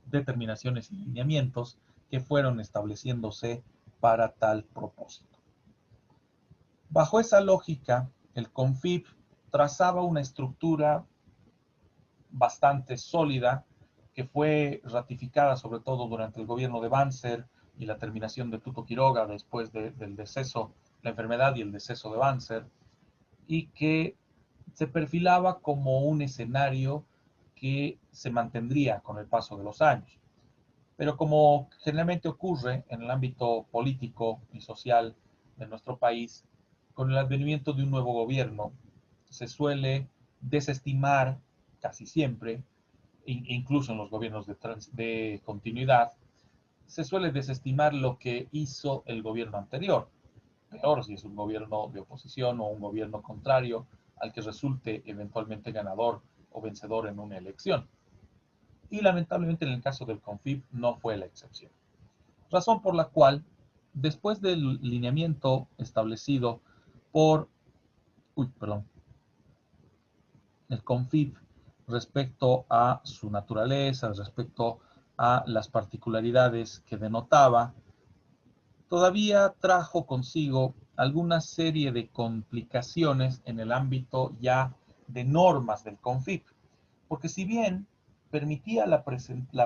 determinaciones y lineamientos que fueron estableciéndose para tal propósito. Bajo esa lógica, el CONFIP trazaba una estructura bastante sólida que fue ratificada sobre todo durante el gobierno de Banzer y la terminación de Tuto Quiroga después del deceso, la enfermedad y el deceso de Banzer, y que se perfilaba como un escenario que se mantendría con el paso de los años. Pero como generalmente ocurre en el ámbito político y social de nuestro país, con el advenimiento de un nuevo gobierno, se suele desestimar casi siempre, incluso en los gobiernos de continuidad, se suele desestimar lo que hizo el gobierno anterior. Peor si es un gobierno de oposición o un gobierno contrario al que resulte eventualmente ganador o vencedor en una elección. Y lamentablemente en el caso del CONFIP no fue la excepción. Razón por la cual, después del lineamiento establecido por el CONFIP respecto a su naturaleza, respecto a las particularidades que denotaba, todavía trajo consigo alguna serie de complicaciones en el ámbito ya de normas del CONFIP, porque si bien permitía la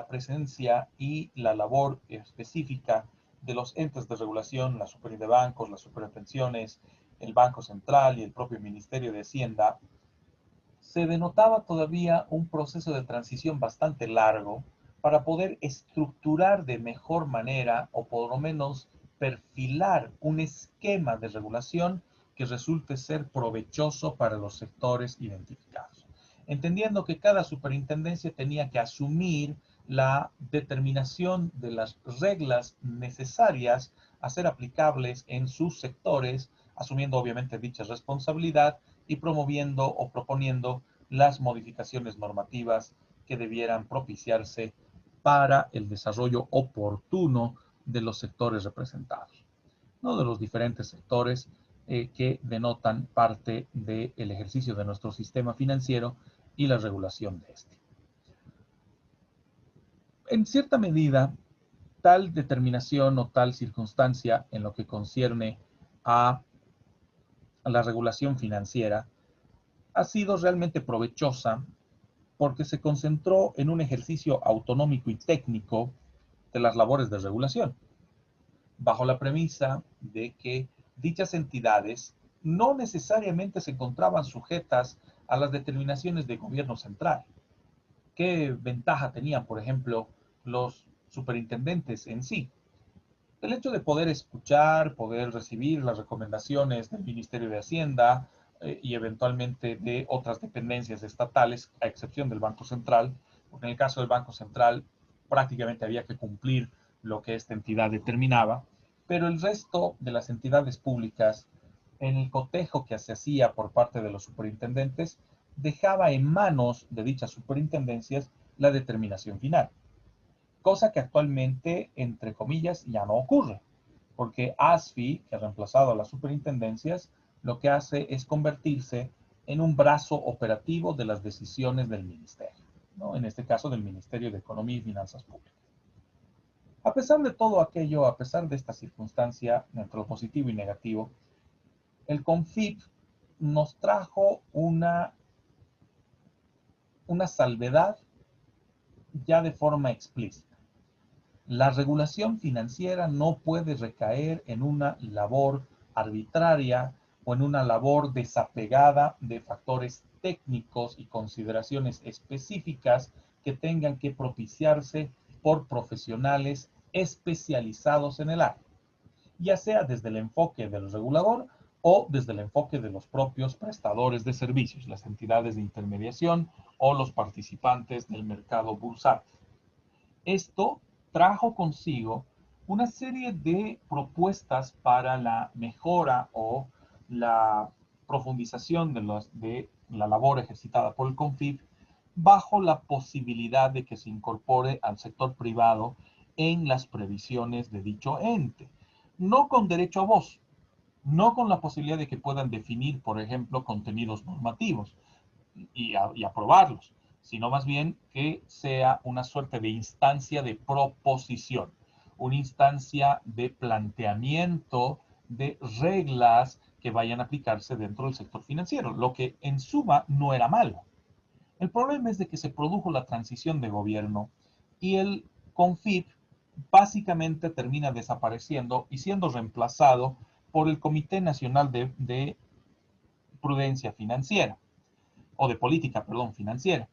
presencia y la labor específica de los entes de regulación, la Superintendencia de Bancos, las Superintenciones, el Banco Central y el propio Ministerio de Hacienda, se denotaba todavía un proceso de transición bastante largo para poder estructurar de mejor manera o por lo menos perfilar un esquema de regulación que resulte ser provechoso para los sectores identificados, entendiendo que cada superintendencia tenía que asumir la determinación de las reglas necesarias a ser aplicables en sus sectores, asumiendo obviamente dicha responsabilidad y promoviendo o proponiendo las modificaciones normativas que debieran propiciarse para el desarrollo oportuno de los sectores representados, ¿no? De los diferentes sectores que denotan parte del ejercicio de nuestro sistema financiero y la regulación de este. En cierta medida, tal determinación o tal circunstancia en lo que concierne a la regulación financiera ha sido realmente provechosa porque se concentró en un ejercicio autonómico y técnico de las labores de regulación, bajo la premisa de que dichas entidades no necesariamente se encontraban sujetas a las determinaciones del gobierno central. ¿Qué ventaja tenían, por ejemplo, los superintendentes en sí? El hecho de poder escuchar, poder recibir las recomendaciones del Ministerio de Hacienda y eventualmente de otras dependencias estatales, a excepción del Banco Central, porque en el caso del Banco Central prácticamente había que cumplir lo que esta entidad determinaba, pero el resto de las entidades públicas, en el cotejo que se hacía por parte de los superintendentes, dejaba en manos de dichas superintendencias la determinación final, cosa que actualmente, entre comillas, ya no ocurre, porque ASFI, que ha reemplazado a las superintendencias, lo que hace es convertirse en un brazo operativo de las decisiones del ministerio, ¿no? En este caso del Ministerio de Economía y Finanzas Públicas. A pesar de todo aquello, a pesar de esta circunstancia, entre lo positivo y negativo, el CONFIP nos trajo una salvedad ya de forma explícita. La regulación financiera no puede recaer en una labor arbitraria o en una labor desapegada de factores técnicos y consideraciones específicas que tengan que propiciarse por profesionales especializados en el área, ya sea desde el enfoque del regulador o desde el enfoque de los propios prestadores de servicios, las entidades de intermediación o los participantes del mercado bursátil. Esto trajo consigo una serie de propuestas para la mejora o la profundización de la labor ejercitada por el CONFIP bajo la posibilidad de que se incorpore al sector privado en las previsiones de dicho ente, no con derecho a voz, no con la posibilidad de que puedan definir, por ejemplo, contenidos normativos y aprobarlos, sino más bien que sea una suerte de instancia de proposición, una instancia de planteamiento de reglas que vayan a aplicarse dentro del sector financiero, lo que en suma no era malo. El problema es de que se produjo la transición de gobierno y el CONFIP básicamente termina desapareciendo y siendo reemplazado por el Comité Nacional de Prudencia Financiera, o de Política, perdón, Financiera.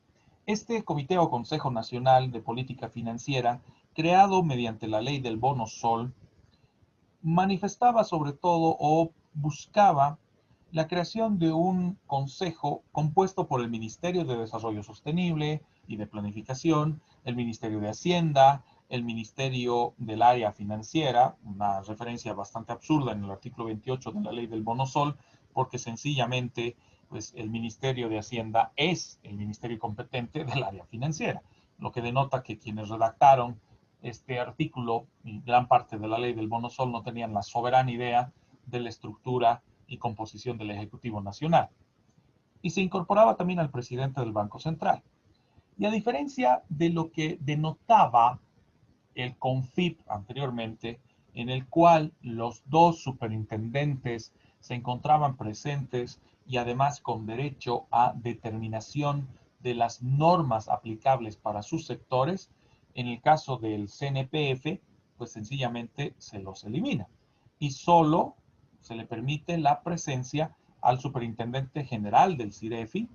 Este Comité o Consejo Nacional de Política Financiera, creado mediante la ley del bono sol, manifestaba sobre todo o buscaba la creación de un consejo compuesto por el Ministerio de Desarrollo Sostenible y de Planificación, el Ministerio de Hacienda, el Ministerio del Área Financiera, una referencia bastante absurda en el artículo 28 de la ley del bono sol, porque sencillamente pues, el Ministerio de Hacienda es el ministerio competente del área financiera, lo que denota que quienes redactaron este artículo y gran parte de la ley del bono sol no tenían la soberana idea de la estructura y composición del Ejecutivo Nacional. Y se incorporaba también al presidente del Banco Central. Y a diferencia de lo que denotaba el CONFIP anteriormente, en el cual los dos superintendentes se encontraban presentes y además con derecho a determinación de las normas aplicables para sus sectores, en el caso del CNPF, pues sencillamente se los elimina y solo se le permite la presencia al superintendente general del CIREFI,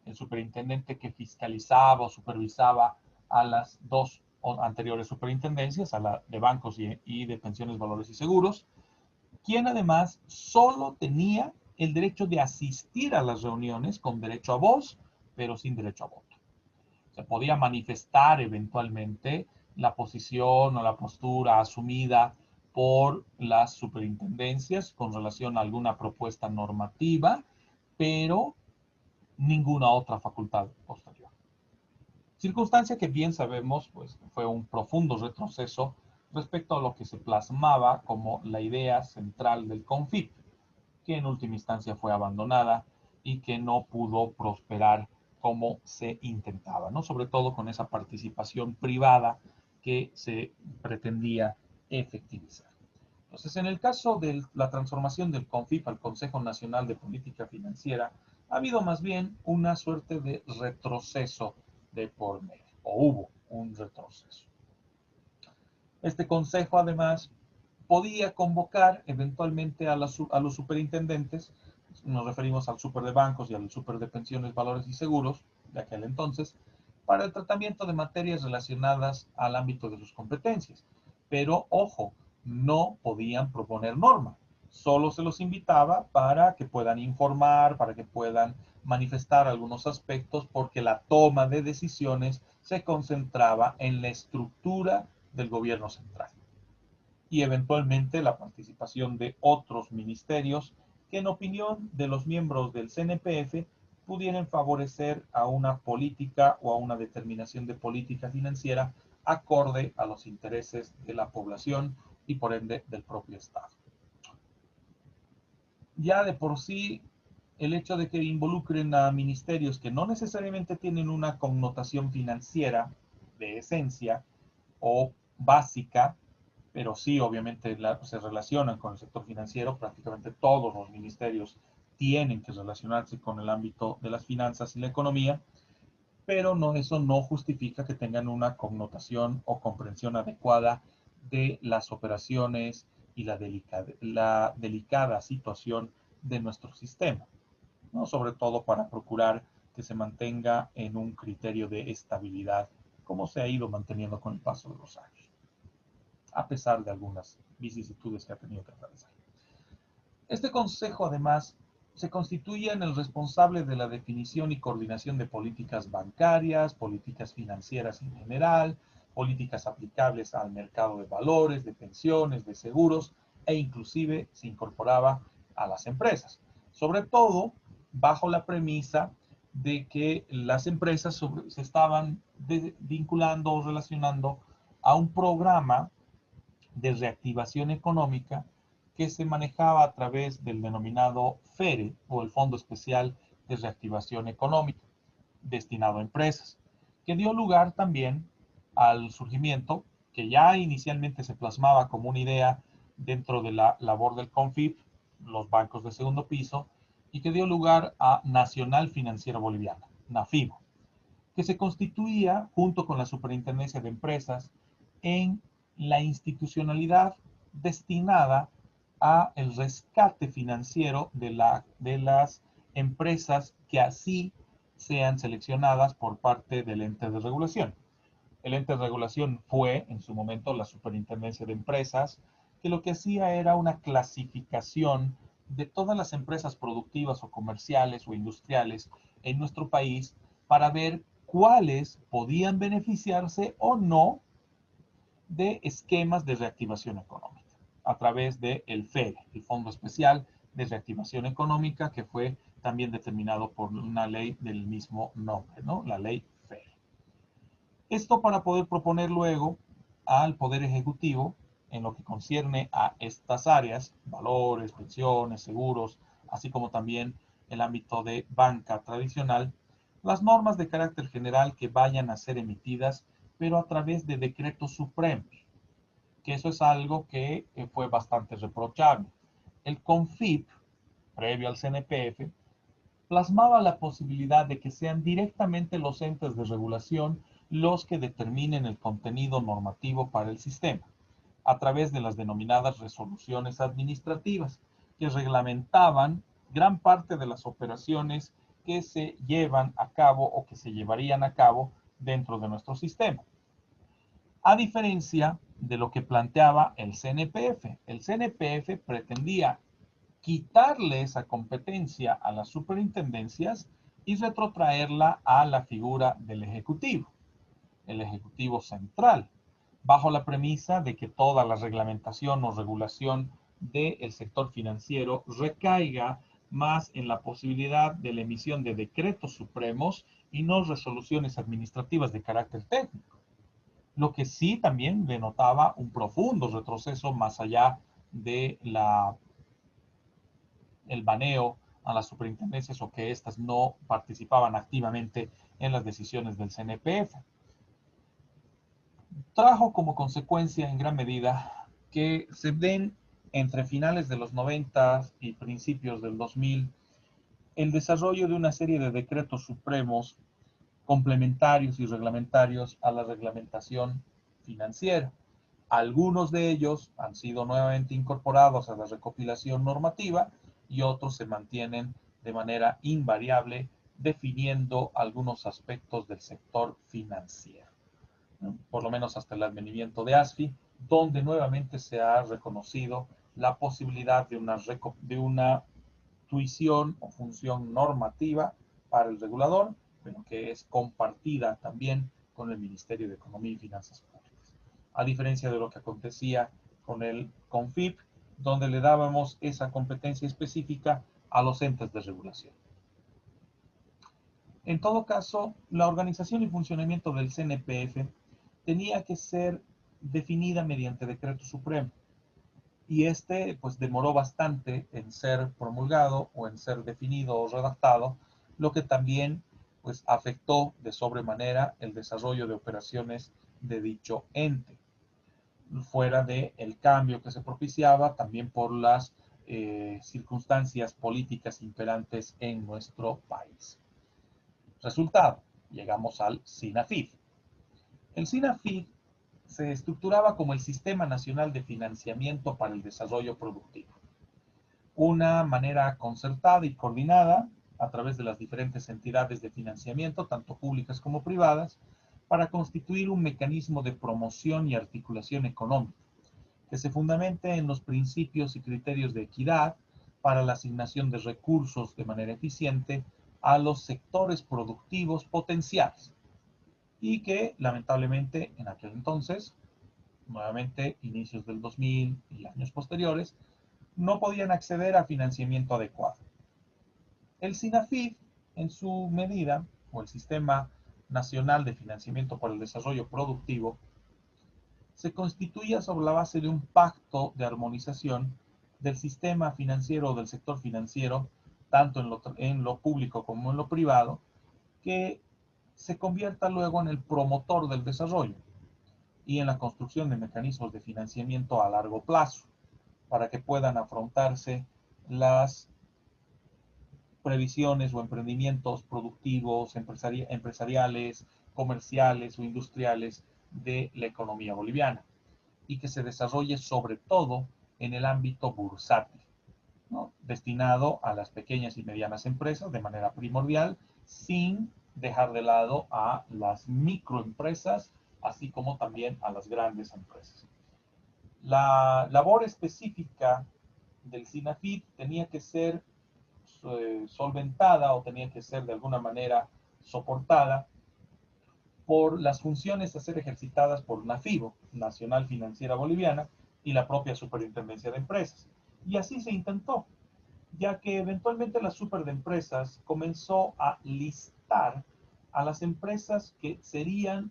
el superintendente que fiscalizaba o supervisaba a las dos anteriores superintendencias, a la de bancos y de pensiones, valores y seguros, quien además solo tenía el derecho de asistir a las reuniones con derecho a voz, pero sin derecho a voto. Se podía manifestar eventualmente la posición o la postura asumida por las superintendencias con relación a alguna propuesta normativa, pero ninguna otra facultad posterior. Circunstancia que bien sabemos pues, fue un profundo retroceso respecto a lo que se plasmaba como la idea central del CONFIP, que en última instancia fue abandonada y que no pudo prosperar como se intentaba, ¿no? Sobre todo con esa participación privada que se pretendía efectivizar. Entonces, en el caso de la transformación del CONFIP al Consejo Nacional de Política Financiera, ha habido más bien una suerte de retroceso de por medio, o hubo un retroceso. Este consejo, además, podía convocar eventualmente a los superintendentes, nos referimos al super de bancos y al super de pensiones, valores y seguros de aquel entonces, para el tratamiento de materias relacionadas al ámbito de sus competencias. Pero, ojo, no podían proponer norma, solo se los invitaba para que puedan informar, para que puedan manifestar algunos aspectos, porque la toma de decisiones se concentraba en la estructura del gobierno central y eventualmente la participación de otros ministerios que en opinión de los miembros del CNPF pudieran favorecer a una política o a una determinación de política financiera acorde a los intereses de la población y por ende del propio Estado. Ya de por sí, el hecho de que involucren a ministerios que no necesariamente tienen una connotación financiera de esencia o básica, pero sí obviamente se relacionan con el sector financiero, prácticamente todos los ministerios tienen que relacionarse con el ámbito de las finanzas y la economía, pero no, eso no justifica que tengan una connotación o comprensión adecuada de las operaciones y la delicada situación de nuestro sistema, ¿no? Sobre todo para procurar que se mantenga en un criterio de estabilidad, como se ha ido manteniendo con el paso de los años, a pesar de algunas vicisitudes que ha tenido que atravesar. Este consejo, además, se constituye en el responsable de la definición y coordinación de políticas bancarias, políticas financieras en general, políticas aplicables al mercado de valores, de pensiones, de seguros, e inclusive se incorporaba a las empresas. sobre todo bajo la premisa de que las empresas se estaban vinculando o relacionando a un programa de reactivación económica que se manejaba a través del denominado FERE o el Fondo Especial de Reactivación Económica, destinado a empresas, que dio lugar también al surgimiento, que ya inicialmente se plasmaba como una idea dentro de la labor del CONFIP, los bancos de segundo piso, y que dio lugar a Nacional Financiera Boliviana, NAFIBO, que se constituía junto con la Superintendencia de Empresas en la institucionalidad destinada a el rescate financiero de las empresas que así sean seleccionadas por parte del ente de regulación. El ente de regulación fue en su momento la Superintendencia de Empresas, que lo que hacía era una clasificación de todas las empresas productivas o comerciales o industriales en nuestro país para ver cuáles podían beneficiarse o no de esquemas de reactivación económica a través del FEDE, el Fondo Especial de Reactivación Económica, que fue también determinado por una ley del mismo nombre, ¿no? La ley FEDE. Esto para poder proponer luego al Poder Ejecutivo en lo que concierne a estas áreas, valores, pensiones, seguros, así como también el ámbito de banca tradicional, las normas de carácter general que vayan a ser emitidas, pero a través de decretos supremos, que eso es algo que fue bastante reprochable. El CONFIP, previo al CNPF, plasmaba la posibilidad de que sean directamente los entes de regulación los que determinen el contenido normativo para el sistema, a través de las denominadas resoluciones administrativas, que reglamentaban gran parte de las operaciones que se llevan a cabo o que se llevarían a cabo dentro de nuestro sistema. A diferencia de lo que planteaba el CNPF. El CNPF pretendía quitarle esa competencia a las superintendencias y retrotraerla a la figura del Ejecutivo, el Ejecutivo Central, bajo la premisa de que toda la reglamentación o regulación del sector financiero recaiga más en la posibilidad de la emisión de decretos supremos y no resoluciones administrativas de carácter técnico. Lo que sí también denotaba un profundo retroceso más allá de el baneo a las superintendencias o que éstas no participaban activamente en las decisiones del CNPF. Trajo como consecuencia en gran medida que se den entre finales de los 90 y principios del 2000 el desarrollo de una serie de decretos supremos complementarios y reglamentarios a la reglamentación financiera. Algunos de ellos han sido nuevamente incorporados a la recopilación normativa y otros se mantienen de manera invariable definiendo algunos aspectos del sector financiero, ¿no? Por lo menos hasta el advenimiento de ASFI, donde nuevamente se ha reconocido la posibilidad de una tuición o función normativa para el regulador, pero que es compartida también con el Ministerio de Economía y Finanzas Públicas. A diferencia de lo que acontecía con el CONFIP, donde le dábamos esa competencia específica a los entes de regulación. En todo caso, la organización y funcionamiento del CNPF tenía que ser definida mediante decreto supremo y este pues demoró bastante en ser promulgado o en ser definido o redactado, lo que también pues afectó de sobremanera el desarrollo de operaciones de dicho ente, fuera de el cambio que se propiciaba también por las circunstancias políticas imperantes en nuestro país. Resultado, llegamos al SINAFID. El SINAFID se estructuraba como el Sistema Nacional de Financiamiento para el Desarrollo Productivo, una manera concertada y coordinada a través de las diferentes entidades de financiamiento, tanto públicas como privadas, para constituir un mecanismo de promoción y articulación económica, que se fundamente en los principios y criterios de equidad para la asignación de recursos de manera eficiente a los sectores productivos potenciales, y que lamentablemente en aquel entonces, nuevamente inicios del 2000 y años posteriores, no podían acceder a financiamiento adecuado. El SINAFID, en su medida, o el Sistema Nacional de Financiamiento para el Desarrollo Productivo, se constituía sobre la base de un pacto de armonización del sistema financiero o del sector financiero, tanto en lo público como en lo privado, que se convierta luego en el promotor del desarrollo y en la construcción de mecanismos de financiamiento a largo plazo para que puedan afrontarse las previsiones o emprendimientos productivos, empresariales, comerciales o industriales de la economía boliviana y que se desarrolle sobre todo en el ámbito bursátil, ¿no? Destinado a las pequeñas y medianas empresas de manera primordial, sin dejar de lado a las microempresas, así como también a las grandes empresas. La labor específica del SINAFID tenía que ser solventada o tenía que ser de alguna manera soportada por las funciones a ser ejercitadas por NAFIBO, Nacional Financiera Boliviana, y la propia Superintendencia de Empresas. Y así se intentó, ya que eventualmente la super de empresas comenzó a listar a las empresas que serían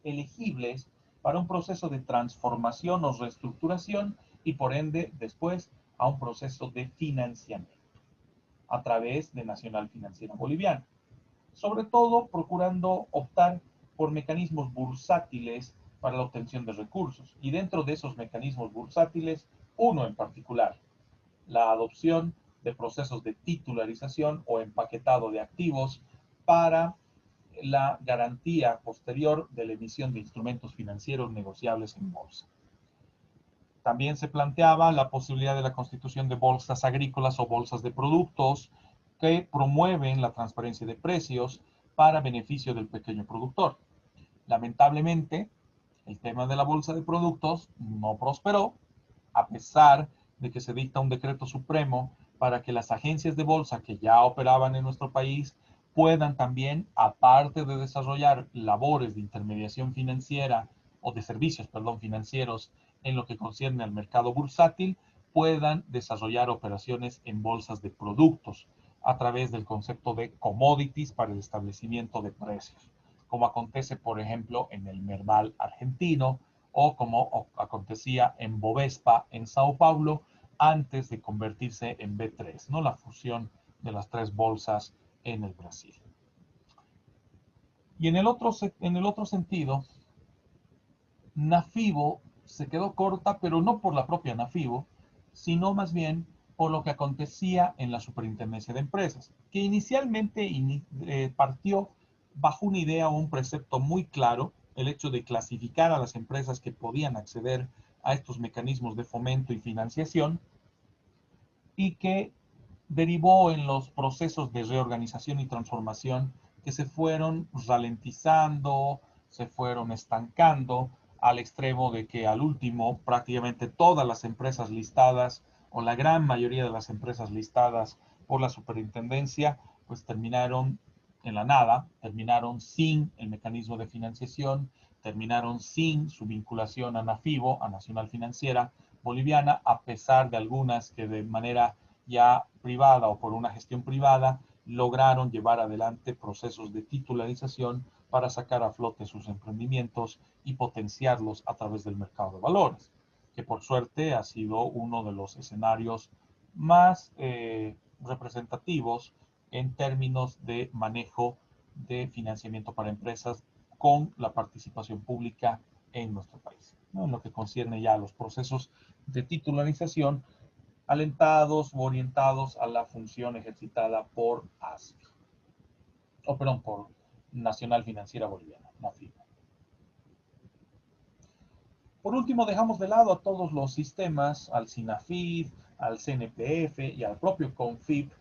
elegibles para un proceso de transformación o reestructuración y por ende después a un proceso de financiamiento a través de Nacional Financiera Boliviana, sobre todo procurando optar por mecanismos bursátiles para la obtención de recursos. Y dentro de esos mecanismos bursátiles, uno en particular, la adopción de procesos de titularización o empaquetado de activos para la garantía posterior de la emisión de instrumentos financieros negociables en bolsa. También se planteaba la posibilidad de la constitución de bolsas agrícolas o bolsas de productos que promueven la transparencia de precios para beneficio del pequeño productor. Lamentablemente, el tema de la bolsa de productos no prosperó, a pesar de que se dicta un decreto supremo para que las agencias de bolsa que ya operaban en nuestro país puedan también, aparte de desarrollar labores de intermediación financiera o de servicios, perdón, financieros en lo que concierne al mercado bursátil, puedan desarrollar operaciones en bolsas de productos a través del concepto de commodities para el establecimiento de precios, como acontece, por ejemplo, en el Merval argentino o como acontecía en Bovespa en Sao Paulo antes de convertirse en B3, ¿no? La fusión de las tres bolsas en el Brasil. Y en el otro sentido, Nafibo se quedó corta, pero no por la propia Nafibo, sino más bien por lo que acontecía en la Superintendencia de Empresas, que inicialmente partió bajo una idea o un precepto muy claro, el hecho de clasificar a las empresas que podían acceder a estos mecanismos de fomento y financiación, y que derivó en los procesos de reorganización y transformación que se fueron ralentizando, se fueron estancando al extremo de que al último prácticamente todas las empresas listadas o la gran mayoría de las empresas listadas por la superintendencia pues terminaron en la nada, terminaron sin el mecanismo de financiación, terminaron sin su vinculación a NAFIBO, a Nacional Financiera Boliviana, a pesar de algunas que de manera ya privada o por una gestión privada lograron llevar adelante procesos de titularización para sacar a flote sus emprendimientos y potenciarlos a través del mercado de valores, que por suerte ha sido uno de los escenarios más representativos en términos de manejo de financiamiento para empresas con la participación pública en nuestro país, ¿no? En lo que concierne ya a los procesos de titularización alentados o orientados a la función ejercitada por ASFI, o perdón, por Nacional Financiera Boliviana, NAFIB. Por último, dejamos de lado a todos los sistemas, al SINAFID, al CNPF y al propio CONFIP,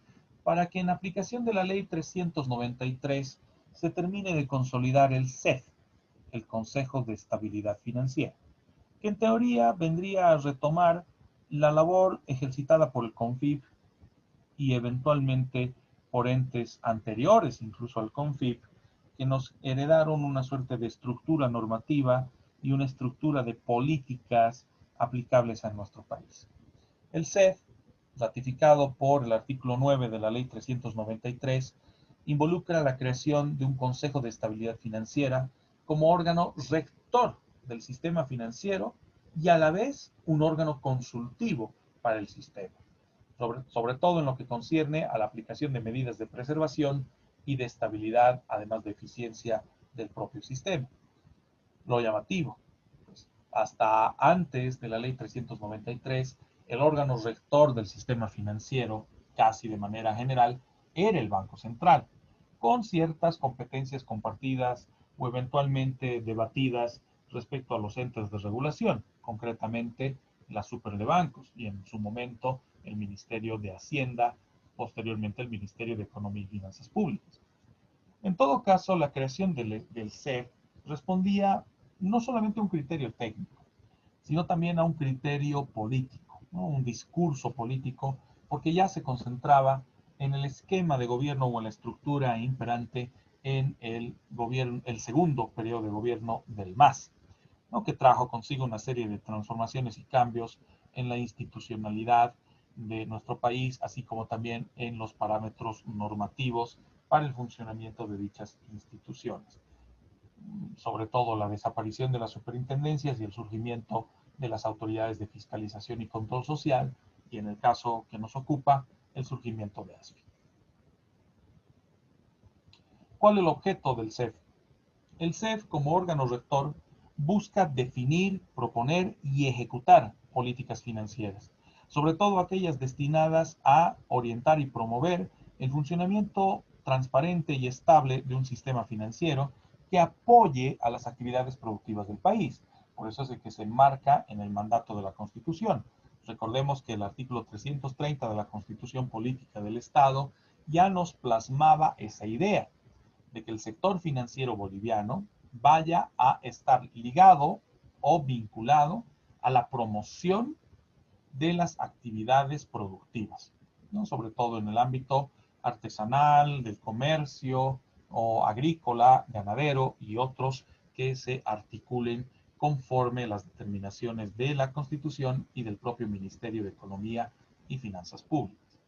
para que en aplicación de la Ley 393 se termine de consolidar el CEF, el Consejo de Estabilidad Financiera, que en teoría vendría a retomar la labor ejercitada por el CONFIP y eventualmente por entes anteriores, incluso al CONFIP, que nos heredaron una suerte de estructura normativa y una estructura de políticas aplicables a nuestro país. El CEF ratificado por el artículo 9 de la Ley 393, involucra la creación de un Consejo de Estabilidad Financiera como órgano rector del sistema financiero y a la vez un órgano consultivo para el sistema, sobre todo en lo que concierne a la aplicación de medidas de preservación y de estabilidad, además de eficiencia del propio sistema. Lo llamativo, pues, hasta antes de la Ley 393, el órgano rector del sistema financiero, casi de manera general, era el Banco Central, con ciertas competencias compartidas o eventualmente debatidas respecto a los entes de regulación, concretamente la Super de Bancos y en su momento el Ministerio de Hacienda, posteriormente el Ministerio de Economía y Finanzas Públicas. En todo caso, la creación del CEF respondía no solamente a un criterio técnico, sino también a un criterio político, ¿no? Un discurso político, porque ya se concentraba en el esquema de gobierno o en la estructura imperante en el segundo periodo de gobierno del MAS, ¿no? Que trajo consigo una serie de transformaciones y cambios en la institucionalidad de nuestro país, así como también en los parámetros normativos para el funcionamiento de dichas instituciones. Sobre todo la desaparición de las superintendencias y el surgimiento de las autoridades de fiscalización y control social, y en el caso que nos ocupa, el surgimiento de ASFI. ¿Cuál es el objeto del CEF? El CEF, como órgano rector, busca definir, proponer y ejecutar políticas financieras, sobre todo aquellas destinadas a orientar y promover el funcionamiento transparente y estable de un sistema financiero que apoye a las actividades productivas del país. Por eso es el que se enmarca en el mandato de la Constitución. Recordemos que el artículo 330 de la Constitución Política del Estado ya nos plasmaba esa idea de que el sector financiero boliviano vaya a estar ligado o vinculado a la promoción de las actividades productivas, ¿no? Sobre todo en el ámbito artesanal, del comercio o agrícola, ganadero y otros que se articulen conforme las determinaciones de la Constitución y del propio Ministerio de Economía y Finanzas Públicas,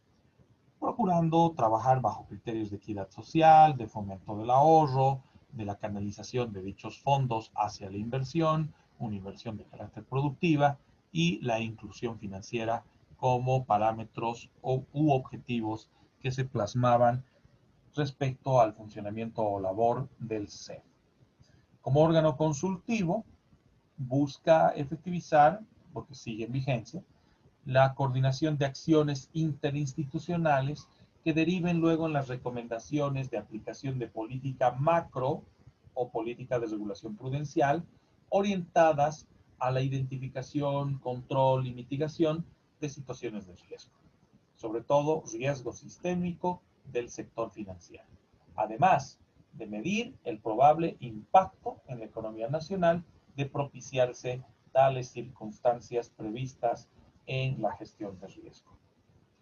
procurando trabajar bajo criterios de equidad social, de fomento del ahorro, de la canalización de dichos fondos hacia la inversión, una inversión de carácter productiva y la inclusión financiera como parámetros u objetivos que se plasmaban respecto al funcionamiento o labor del CEF. Como órgano consultivo, busca efectivizar, porque sigue en vigencia, la coordinación de acciones interinstitucionales que deriven luego en las recomendaciones de aplicación de política macro o política de regulación prudencial orientadas a la identificación, control y mitigación de situaciones de riesgo, sobre todo riesgo sistémico del sector financiero, además de medir el probable impacto en la economía nacional de propiciarse tales circunstancias previstas en la gestión de riesgo,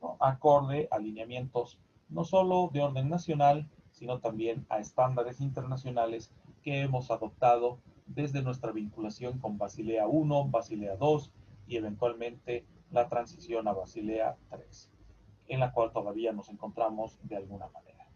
¿no? Acorde a alineamientos no solo de orden nacional, sino también a estándares internacionales que hemos adoptado desde nuestra vinculación con Basilea I, Basilea II y eventualmente la transición a Basilea III, en la cual todavía nos encontramos de alguna manera.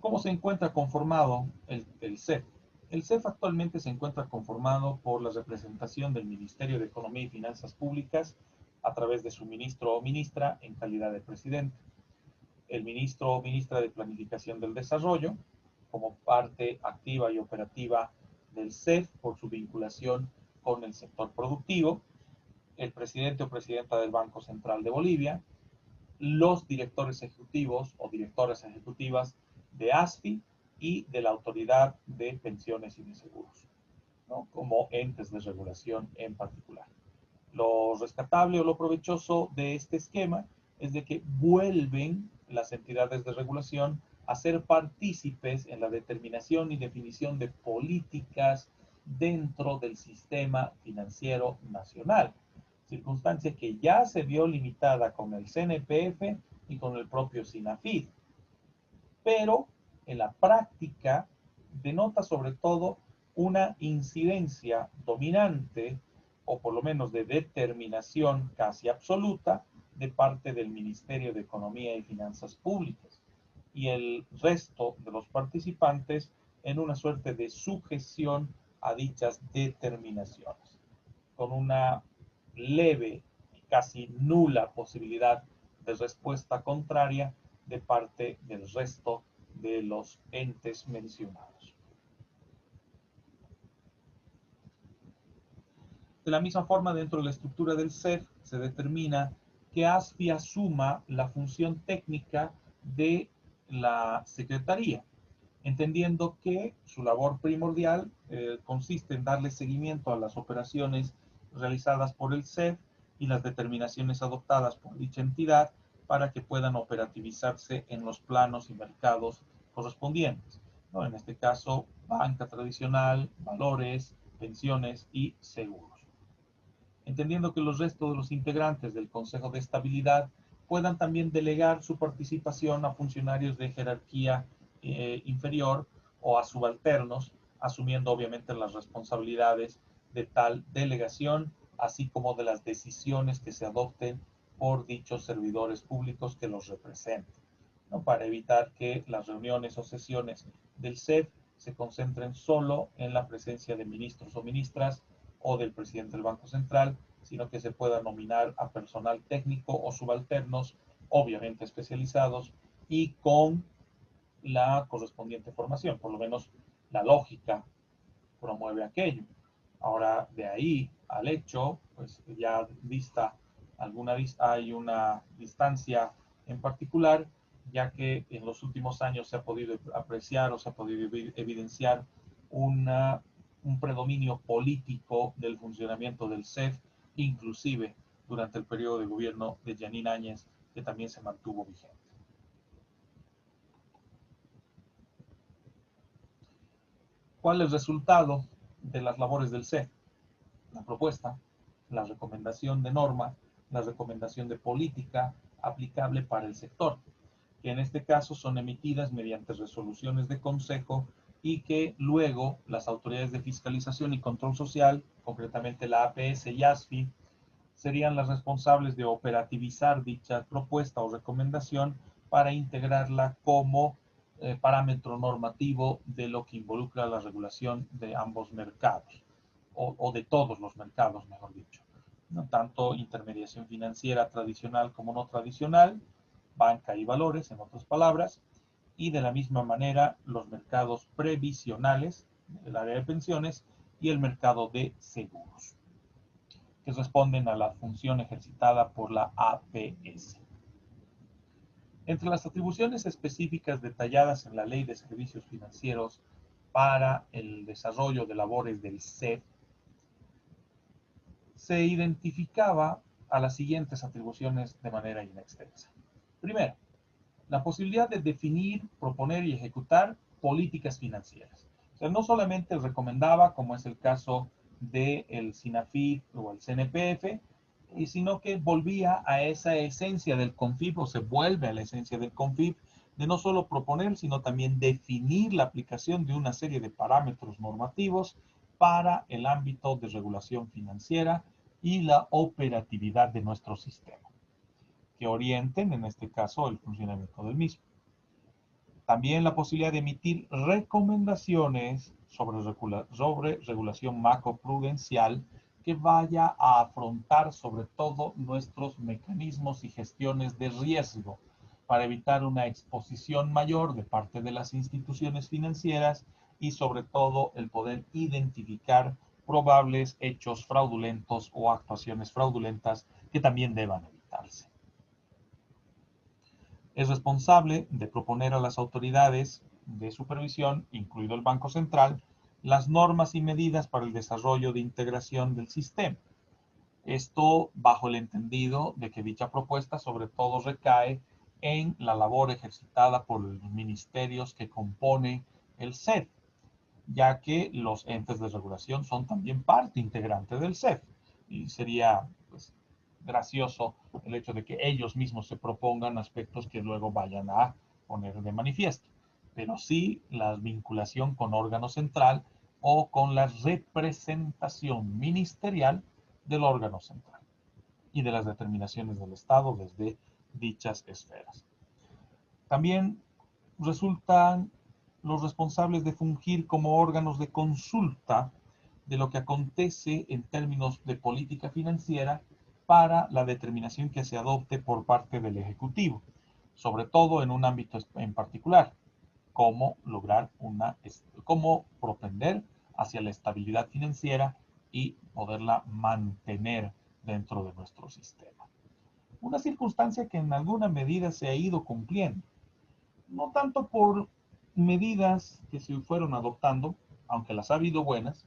¿Cómo se encuentra conformado el CEF? El CEF actualmente se encuentra conformado por la representación del Ministerio de Economía y Finanzas Públicas a través de su ministro o ministra en calidad de presidente, el ministro o ministra de Planificación del Desarrollo, como parte activa y operativa del CEF por su vinculación con el sector productivo, el presidente o presidenta del Banco Central de Bolivia, los directores ejecutivos o directoras ejecutivas de ASFI y de la Autoridad de Pensiones y de Seguros, ¿no? Como entes de regulación en particular. Lo rescatable o lo provechoso de este esquema es de que vuelven las entidades de regulación a ser partícipes en la determinación y definición de políticas dentro del sistema financiero nacional, circunstancia que ya se vio limitada con el CNPF y con el propio SINAFID, pero en la práctica denota sobre todo una incidencia dominante o por lo menos de determinación casi absoluta, de parte del Ministerio de Economía y Finanzas Públicas, y el resto de los participantes en una suerte de sujeción a dichas determinaciones, con una leve y casi nula posibilidad de respuesta contraria de parte del resto de los entes mencionados. De la misma forma, dentro de la estructura del CEF se determina que ASFI asuma la función técnica de la Secretaría, entendiendo que su labor primordial consiste en darle seguimiento a las operaciones realizadas por el CEF y las determinaciones adoptadas por dicha entidad para que puedan operativizarse en los planos y mercados correspondientes, ¿no? En este caso, banca tradicional, valores, pensiones y seguros. Entendiendo que los restos de los integrantes del Consejo de Estabilidad puedan también delegar su participación a funcionarios de jerarquía inferior o a subalternos, asumiendo obviamente las responsabilidades de tal delegación, así como de las decisiones que se adopten por dichos servidores públicos que los representen, ¿no? Para evitar que las reuniones o sesiones del CEF se concentren solo en la presencia de ministros o ministras o del presidente del Banco Central, sino que se pueda nominar a personal técnico o subalternos, obviamente especializados, y con la correspondiente formación, por lo menos la lógica promueve aquello. Ahora, de ahí al hecho, pues ya hay una distancia en particular, ya que en los últimos años se ha podido apreciar o se ha podido evidenciar un predominio político del funcionamiento del CEF, inclusive durante el periodo de gobierno de Yanine Áñez, que también se mantuvo vigente. ¿Cuál es el resultado de las labores del CEF? La propuesta, la recomendación de norma, la recomendación de política aplicable para el sector, que en este caso son emitidas mediante resoluciones de consejo y que luego las autoridades de fiscalización y control social, concretamente la APS y ASFI, serían las responsables de operativizar dicha propuesta o recomendación para integrarla como parámetro normativo de lo que involucra la regulación de ambos mercados, o de todos los mercados, mejor dicho, ¿no? Tanto intermediación financiera tradicional como no tradicional, banca y valores, en otras palabras, y de la misma manera los mercados previsionales, el área de pensiones, y el mercado de seguros, que responden a la función ejercitada por la APS. Entre las atribuciones específicas detalladas en la Ley de Servicios Financieros para el desarrollo de labores del CEF, se identificaba a las siguientes atribuciones de manera inextensa. Primero, la posibilidad de definir, proponer y ejecutar políticas financieras. O sea, no solamente recomendaba, como es el caso del SINAFIP o el CNPF, sino que volvía a esa esencia del CONFIP, o se vuelve a la esencia del CONFIP, de no solo proponer, sino también definir la aplicación de una serie de parámetros normativos para el ámbito de regulación financiera y la operatividad de nuestro sistema, que orienten, en este caso, el funcionamiento del mismo. También la posibilidad de emitir recomendaciones sobre regulación macroprudencial que vaya a afrontar sobre todo nuestros mecanismos y gestiones de riesgo para evitar una exposición mayor de parte de las instituciones financieras y sobre todo el poder identificar probables hechos fraudulentos o actuaciones fraudulentas que también deban evitarse. Es responsable de proponer a las autoridades de supervisión, incluido el Banco Central, las normas y medidas para el desarrollo de integración del sistema. Esto bajo el entendido de que dicha propuesta sobre todo recae en la labor ejercitada por los ministerios que componen el CEF, ya que los entes de regulación son también parte integrante del CEF. Y sería pues, gracioso el hecho de que ellos mismos se propongan aspectos que luego vayan a poner de manifiesto, pero sí la vinculación con órgano central o con la representación ministerial del órgano central y de las determinaciones del Estado desde dichas esferas. También resultan los responsables de fungir como órganos de consulta de lo que acontece en términos de política financiera para la determinación que se adopte por parte del Ejecutivo, sobre todo en un ámbito en particular, cómo propender hacia la estabilidad financiera y poderla mantener dentro de nuestro sistema. Una circunstancia que en alguna medida se ha ido cumpliendo, no tanto por medidas que se fueron adoptando, aunque las ha habido buenas,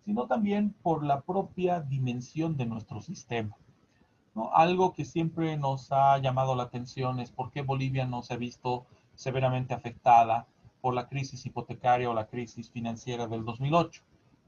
sino también por la propia dimensión de nuestro sistema, ¿no? Algo que siempre nos ha llamado la atención es por qué Bolivia no se ha visto severamente afectada por la crisis hipotecaria o la crisis financiera del 2008,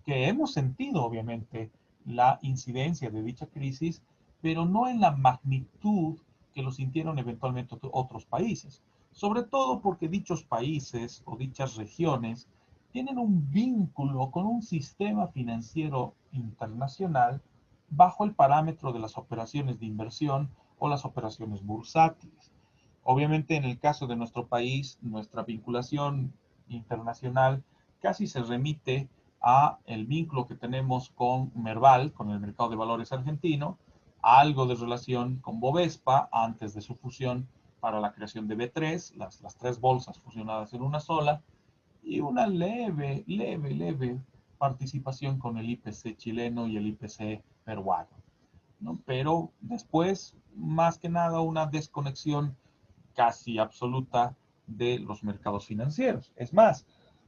que hemos sentido obviamente la incidencia de dicha crisis, pero no en la magnitud que lo sintieron eventualmente otros países, sobre todo porque dichos países o dichas regiones tienen un vínculo con un sistema financiero internacional bajo el parámetro de las operaciones de inversión o las operaciones bursátiles. Obviamente, en el caso de nuestro país, nuestra vinculación internacional casi se remite a el vínculo que tenemos con Merval, con el mercado de valores argentino, algo de relación con Bovespa antes de su fusión para la creación de B3, las tres bolsas fusionadas en una sola, y una leve participación con el IPC chileno y el IPC peruano, ¿no? Pero después, más que nada, una desconexión casi absoluta de los mercados financieros. Es más,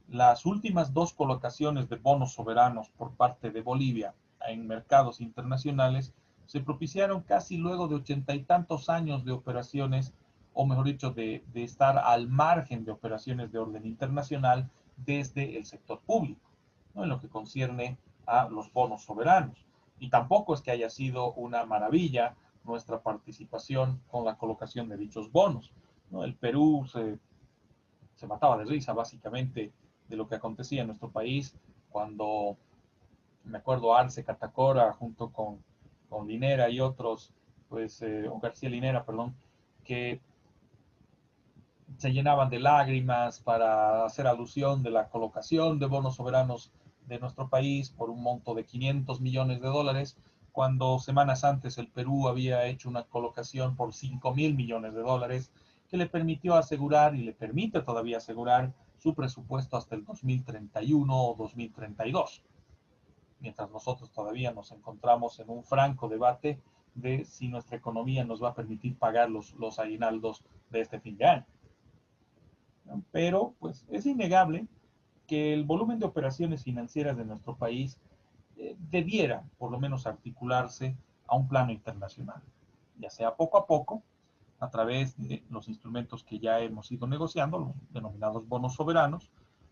las últimas dos colocaciones de bonos soberanos por parte de Bolivia en mercados internacionales se propiciaron casi luego de 80 y tantos años de operaciones, o mejor dicho, de estar al margen de operaciones de orden internacional desde el sector público, ¿no? En lo que concierne a los bonos soberanos. Y tampoco es que haya sido una maravilla nuestra participación con la colocación de dichos bonos, ¿no? El Perú se mataba de risa básicamente de lo que acontecía en nuestro país cuando, me acuerdo, Arce Catacora junto con Linera y otros, pues, o García Linera, perdón, que se llenaban de lágrimas para hacer alusión de la colocación de bonos soberanos de nuestro país por un monto de 500 millones de dólares, cuando semanas antes el Perú había hecho una colocación por 5.000 millones de dólares, que le permitió asegurar y le permite todavía asegurar su presupuesto hasta el 2031 o 2032, mientras nosotros todavía nos encontramos en un franco debate de si nuestra economía nos va a permitir pagar los aguinaldos de este fin de año. Pero pues es innegable que el volumen de operaciones financieras de nuestro país debiera por lo menos articularse a un plano internacional, ya sea poco a poco, a través de los instrumentos que ya hemos ido negociando, los denominados bonos soberanos.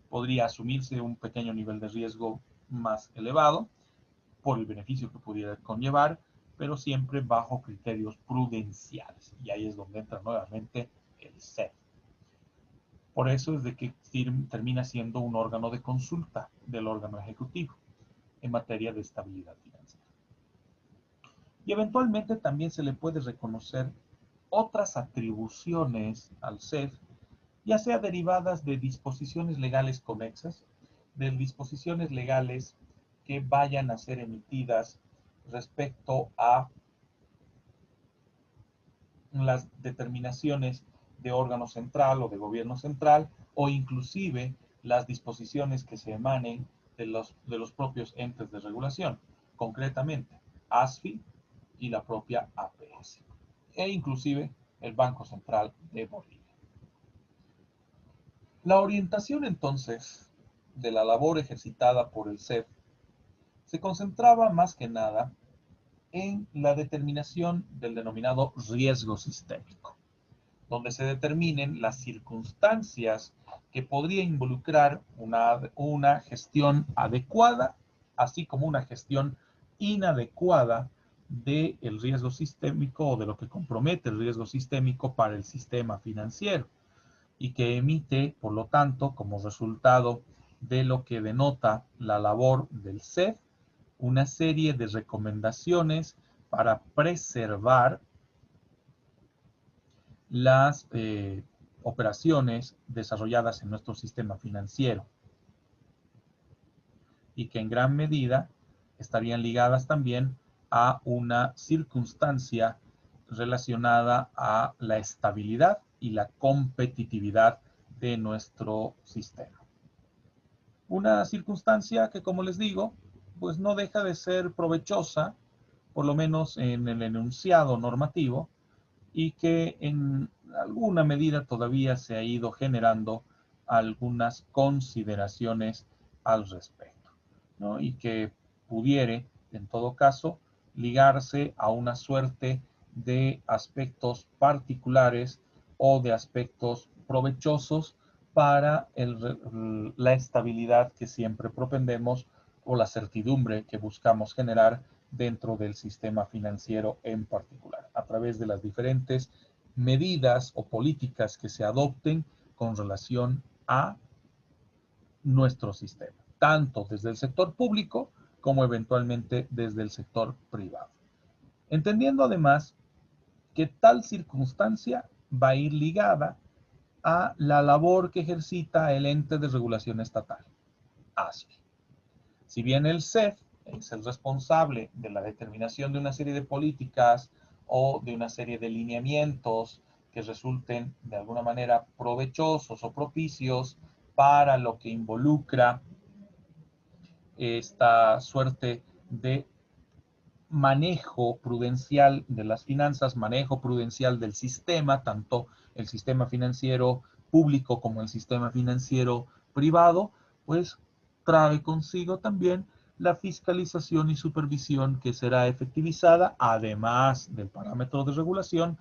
Podría asumirse un pequeño nivel de riesgo más elevado por el beneficio que pudiera conllevar, pero siempre bajo criterios prudenciales. Y ahí es donde entra nuevamente el SEF. Por eso es de que termina siendo un órgano de consulta del órgano ejecutivo en materia de estabilidad financiera. Y eventualmente también se le puede reconocer otras atribuciones al SEF, ya sea derivadas de disposiciones legales conexas, de disposiciones legales que vayan a ser emitidas respecto a las determinaciones de órgano central o de gobierno central, o inclusive las disposiciones que se emanen de los propios entes de regulación, concretamente ASFI y la propia APS, e inclusive el Banco Central de Bolivia. La orientación entonces de la labor ejercitada por el SEF se concentraba más que nada en la determinación del denominado riesgo sistémico, donde se determinen las circunstancias que podría involucrar una gestión adecuada, así como una gestión inadecuada del riesgo sistémico o de lo que compromete el riesgo sistémico para el sistema financiero, y que emite, por lo tanto, como resultado de lo que denota la labor del SEF, una serie de recomendaciones para preservar las operaciones desarrolladas en nuestro sistema financiero y que en gran medida estarían ligadas también a una circunstancia relacionada a la estabilidad y la competitividad de nuestro sistema. Una circunstancia que, como les digo, pues no deja de ser provechosa, por lo menos en el enunciado normativo, y que en alguna medida todavía se ha ido generando algunas consideraciones al respecto, ¿no? Y que pudiere, en todo caso, ligarse a una suerte de aspectos particulares o de aspectos provechosos para la estabilidad que siempre propendemos o la certidumbre que buscamos generar dentro del sistema financiero en particular, a través de las diferentes medidas o políticas que se adopten con relación a nuestro sistema, tanto desde el sector público como eventualmente desde el sector privado. Entendiendo además que tal circunstancia va a ir ligada a la labor que ejercita el ente de regulación estatal, ASFI. Si bien el CEF es el responsable de la determinación de una serie de políticas o de una serie de lineamientos que resulten de alguna manera provechosos o propicios para lo que involucra esta suerte de manejo prudencial de las finanzas, manejo prudencial del sistema, tanto el sistema financiero público como el sistema financiero privado, pues trae consigo también la fiscalización y supervisión que será efectivizada, además del parámetro de regulación,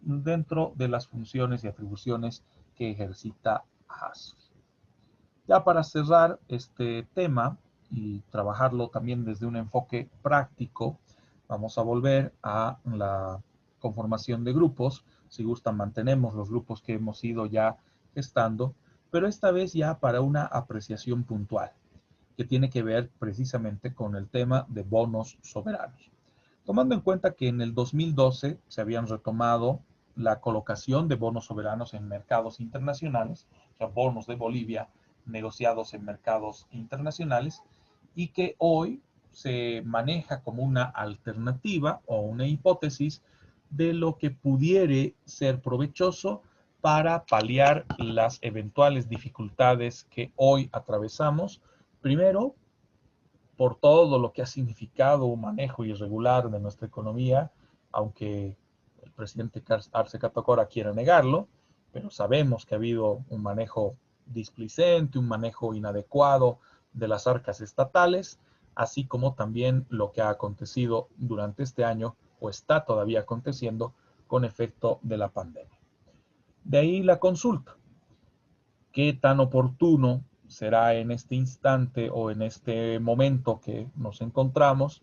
dentro de las funciones y atribuciones que ejercita ASFI. Ya para cerrar este tema y trabajarlo también desde un enfoque práctico, vamos a volver a la conformación de grupos. Si gustan, mantenemos los grupos que hemos ido ya gestando, pero esta vez ya para una apreciación puntual, que tiene que ver precisamente con el tema de bonos soberanos. Tomando en cuenta que en el 2012 se habían retomado la colocación de bonos soberanos en mercados internacionales, o sea, bonos de Bolivia negociados en mercados internacionales, y que hoy se maneja como una alternativa o una hipótesis de lo que pudiere ser provechoso para paliar las eventuales dificultades que hoy atravesamos. Primero, por todo lo que ha significado un manejo irregular de nuestra economía, aunque el presidente Arce Catacora quiera negarlo, pero sabemos que ha habido un manejo displicente, un manejo inadecuado de las arcas estatales, así como también lo que ha acontecido durante este año o está todavía aconteciendo con efecto de la pandemia. De ahí la consulta. ¿Qué tan oportuno será en este instante o en este momento que nos encontramos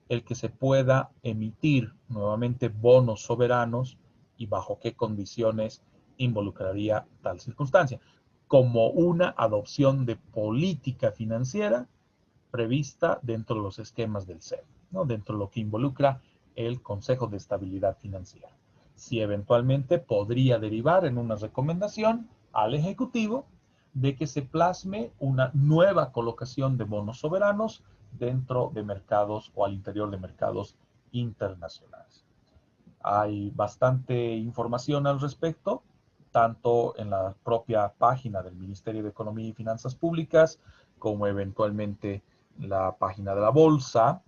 el que se pueda emitir nuevamente bonos soberanos y bajo qué condiciones involucraría tal circunstancia? Como una adopción de política financiera prevista dentro de los esquemas del CEF, ¿no? Dentro de lo que involucra el Consejo de Estabilidad Financiera. Si eventualmente podría derivar en una recomendación al Ejecutivo de que se plasme una nueva colocación de bonos soberanos dentro de mercados o al interior de mercados internacionales. Hay bastante información al respecto, tanto en la propia página del Ministerio de Economía y Finanzas Públicas, como eventualmente la página de la Bolsa,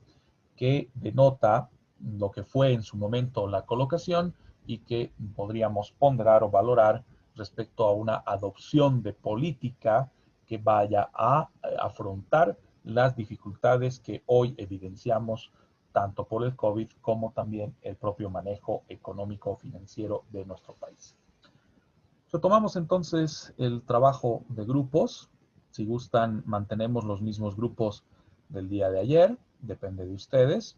que denota lo que fue en su momento la colocación y que podríamos ponderar o valorar respecto a una adopción de política que vaya a afrontar las dificultades que hoy evidenciamos tanto por el COVID como también el propio manejo económico financiero de nuestro país. Retomamos entonces el trabajo de grupos. Si gustan, mantenemos los mismos grupos del día de ayer, depende de ustedes,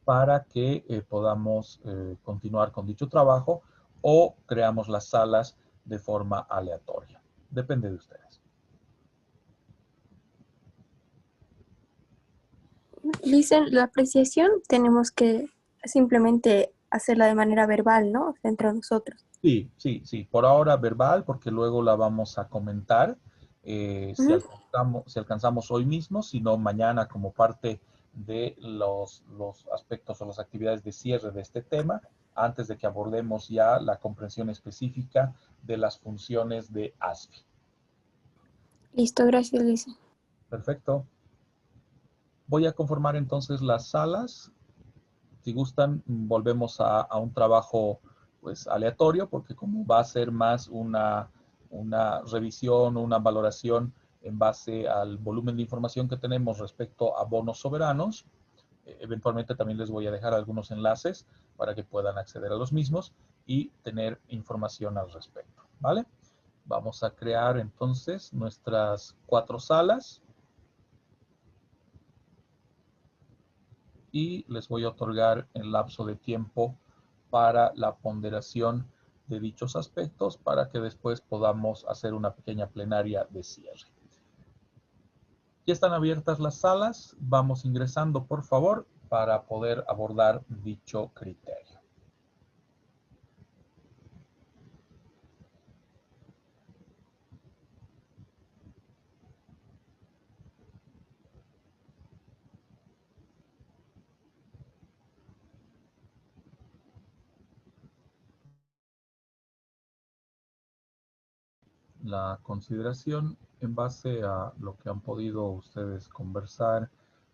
para que podamos continuar con dicho trabajo o creamos las salas de forma aleatoria. Depende de ustedes. Dicen, la apreciación tenemos que simplemente hacerla de manera verbal, ¿no? Entre nosotros. Sí, sí, sí. Por ahora verbal, porque luego la vamos a comentar Ujú. si alcanzamos hoy mismo, sino mañana como parte de los aspectos o las actividades de cierre de este tema, antes de que abordemos ya la comprensión específica de las funciones de ASFI. Listo, gracias, Lisa. Perfecto. Voy a conformar entonces las salas. Si gustan, volvemos a un trabajo pues aleatorio, porque como va a ser más una revisión o una valoración en base al volumen de información que tenemos respecto a bonos soberanos, eventualmente también les voy a dejar algunos enlaces para que puedan acceder a los mismos y tener información al respecto, ¿vale? Vamos a crear entonces nuestras 4 salas y les voy a otorgar el lapso de tiempo para la ponderación de dichos aspectos para que después podamos hacer una pequeña plenaria de cierre. Ya están abiertas las salas, vamos ingresando por favor para poder abordar dicho criterio. La consideración en base a lo que han podido ustedes conversar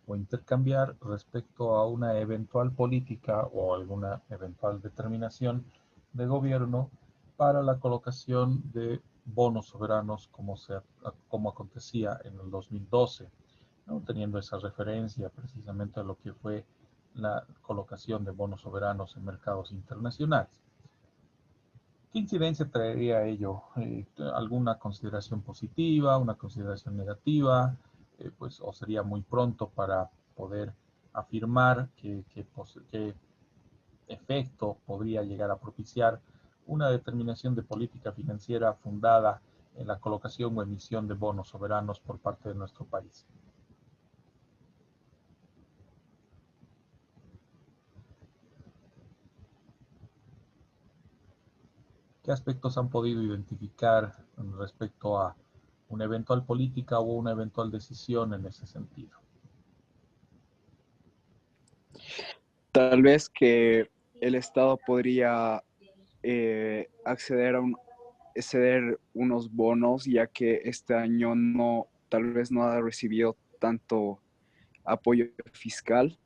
o intercambiar respecto a una eventual política o alguna eventual determinación de gobierno para la colocación de bonos soberanos como acontecía en el 2012, ¿no? Teniendo esa referencia precisamente a lo que fue la colocación de bonos soberanos en mercados internacionales. ¿Qué incidencia traería ello? ¿Alguna consideración positiva, una consideración negativa? Pues, o sería muy pronto para poder afirmar qué efecto podría llegar a propiciar una determinación de política financiera fundada en la colocación o emisión de bonos soberanos por parte de nuestro país. ¿Qué aspectos han podido identificar respecto a una eventual política o una eventual decisión en ese sentido? Tal vez que el Estado podría acceder a ceder unos bonos, ya que este año tal vez no ha recibido tanto apoyo fiscal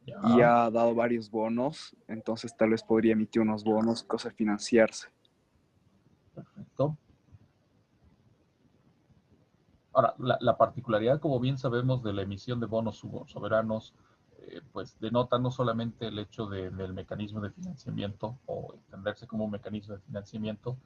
y Ya, ha dado varios bonos, entonces tal vez podría emitir unos bonos, cosa de financiarse. perfecto. Ahora, la particularidad, como bien sabemos, de la emisión de bonos soberanos, pues denota no solamente el hecho del mecanismo de financiamiento o entenderse como un mecanismo de financiamiento,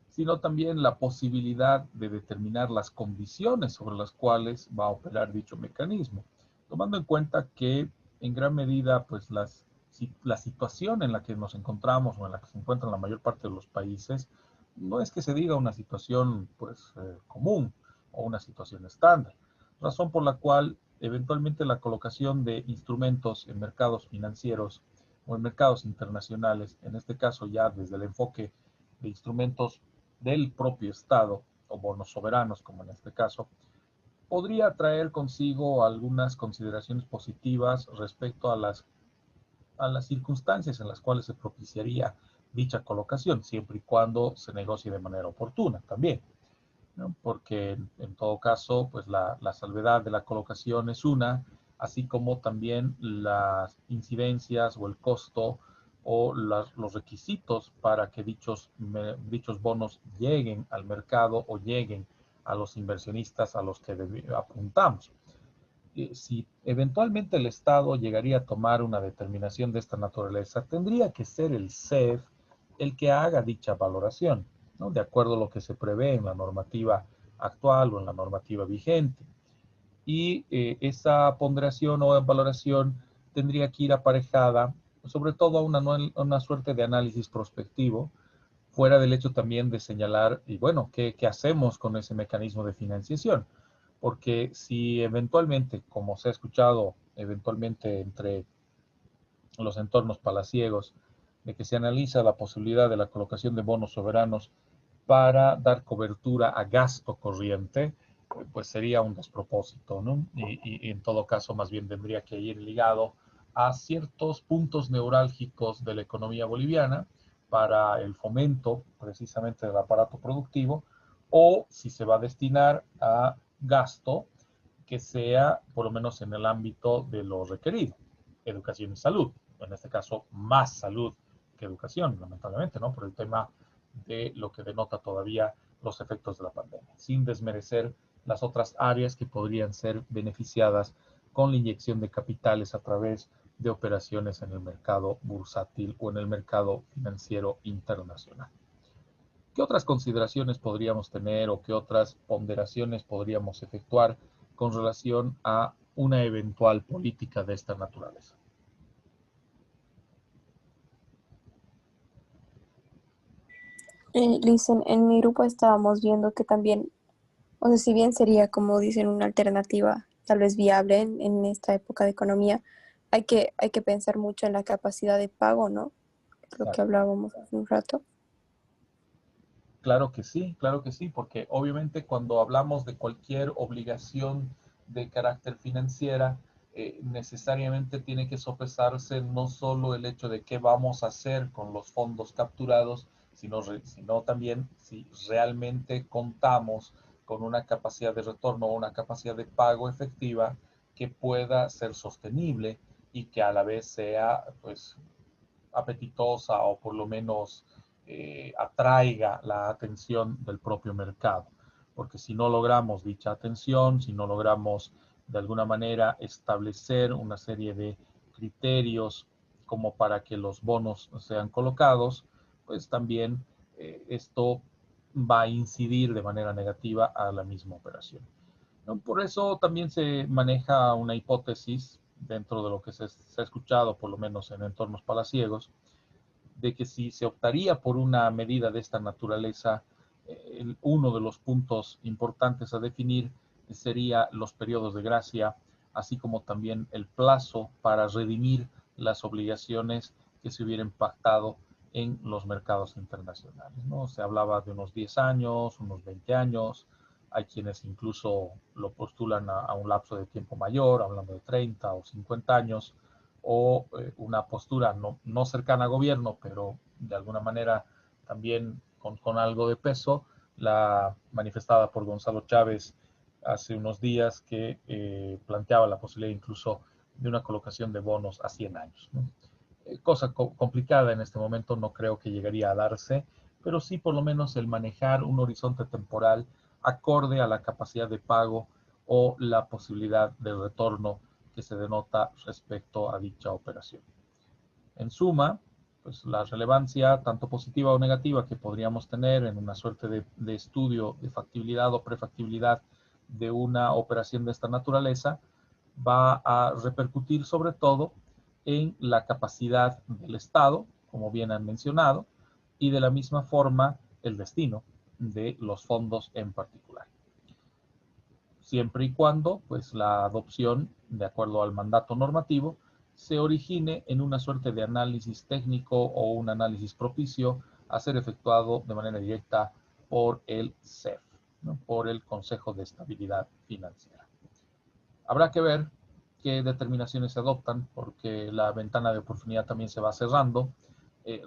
sino también la posibilidad de determinar las condiciones sobre las cuales va a operar dicho mecanismo, tomando en cuenta que en gran medida, pues la situación en la que nos encontramos o en la que se encuentran la mayor parte de los países, no es que se diga una situación pues común o una situación estándar, razón por la cual eventualmente la colocación de instrumentos en mercados financieros o en mercados internacionales, en este caso ya desde el enfoque de instrumentos del propio Estado, o bonos soberanos, como en este caso, podría traer consigo algunas consideraciones positivas respecto a las circunstancias en las cuales se propiciaría dicha colocación, siempre y cuando se negocie de manera oportuna también, ¿no? Porque en todo caso, pues la salvedad de la colocación es una, así como también las incidencias o el costo o los requisitos para que dichos bonos lleguen al mercado o lleguen a los inversionistas a los que apuntamos. Si eventualmente el Estado llegaría a tomar una determinación de esta naturaleza, tendría que ser el SEF el que haga dicha valoración, ¿no? De acuerdo a lo que se prevé en la normativa actual o en la normativa vigente. Y esa ponderación o valoración tendría que ir aparejada, sobre todo a una suerte de análisis prospectivo, fuera del hecho también de señalar, y bueno, ¿qué hacemos con ese mecanismo de financiación? Porque si eventualmente, como se ha escuchado eventualmente entre los entornos palaciegos, de que se analiza la posibilidad de la colocación de bonos soberanos para dar cobertura a gasto corriente, pues sería un despropósito, ¿no? Y en todo caso, más bien tendría que ir ligado a ciertos puntos neurálgicos de la economía boliviana para el fomento precisamente del aparato productivo, o si se va a destinar a gasto que sea por lo menos en el ámbito de lo requerido, educación y salud. En este caso, más salud que educación, lamentablemente, ¿no? Por el tema de lo que denota todavía los efectos de la pandemia, sin desmerecer las otras áreas que podrían ser beneficiadas con la inyección de capitales a través de operaciones en el mercado bursátil o en el mercado financiero internacional. ¿Qué otras consideraciones podríamos tener o qué otras ponderaciones podríamos efectuar con relación a una eventual política de esta naturaleza? Liz, en mi grupo estábamos viendo que también, o sea, si bien sería, como dicen, una alternativa tal vez viable en esta época de economía, hay que pensar mucho en la capacidad de pago, ¿no? Lo que Exacto. hablábamos hace un rato. Claro que sí, porque obviamente cuando hablamos de cualquier obligación de carácter financiera, necesariamente tiene que sopesarse no solo el hecho de qué vamos a hacer con los fondos capturados, sino también si realmente contamos con una capacidad de retorno o una capacidad de pago efectiva que pueda ser sostenible y que a la vez sea, pues, apetitosa o por lo menos atraiga la atención del propio mercado. Porque si no logramos dicha atención, si no logramos de alguna manera establecer una serie de criterios como para que los bonos sean colocados, pues también esto va a incidir de manera negativa a la misma operación, ¿no? Por eso también se maneja una hipótesis dentro de lo que se ha escuchado, por lo menos en entornos palaciegos, de que si se optaría por una medida de esta naturaleza, uno de los puntos importantes a definir sería los periodos de gracia, así como también el plazo para redimir las obligaciones que se hubieran pactado en los mercados internacionales, ¿no? Se hablaba de unos 10 años, unos 20 años, hay quienes incluso lo postulan a un lapso de tiempo mayor, hablando de 30 o 50 años, o una postura no cercana a gobierno, pero de alguna manera también con algo de peso, la manifestada por Gonzalo Chávez hace unos días, que planteaba la posibilidad incluso de una colocación de bonos a 100 años, ¿no? Cosa complicada en este momento, no creo que llegaría a darse, pero sí por lo menos el manejar un horizonte temporal acorde a la capacidad de pago o la posibilidad de retorno que se denota respecto a dicha operación. En suma, pues la relevancia tanto positiva o negativa que podríamos tener en una suerte de estudio de factibilidad o prefactibilidad de una operación de esta naturaleza va a repercutir sobre todo en la capacidad del Estado, como bien han mencionado, y de la misma forma el destino de los fondos en particular, siempre y cuando pues la adopción, de acuerdo al mandato normativo, se origine en una suerte de análisis técnico o un análisis propicio a ser efectuado de manera directa por el CEF, ¿no? Por el Consejo de Estabilidad Financiera. Habrá que ver qué determinaciones se adoptan, porque la ventana de oportunidad también se va cerrando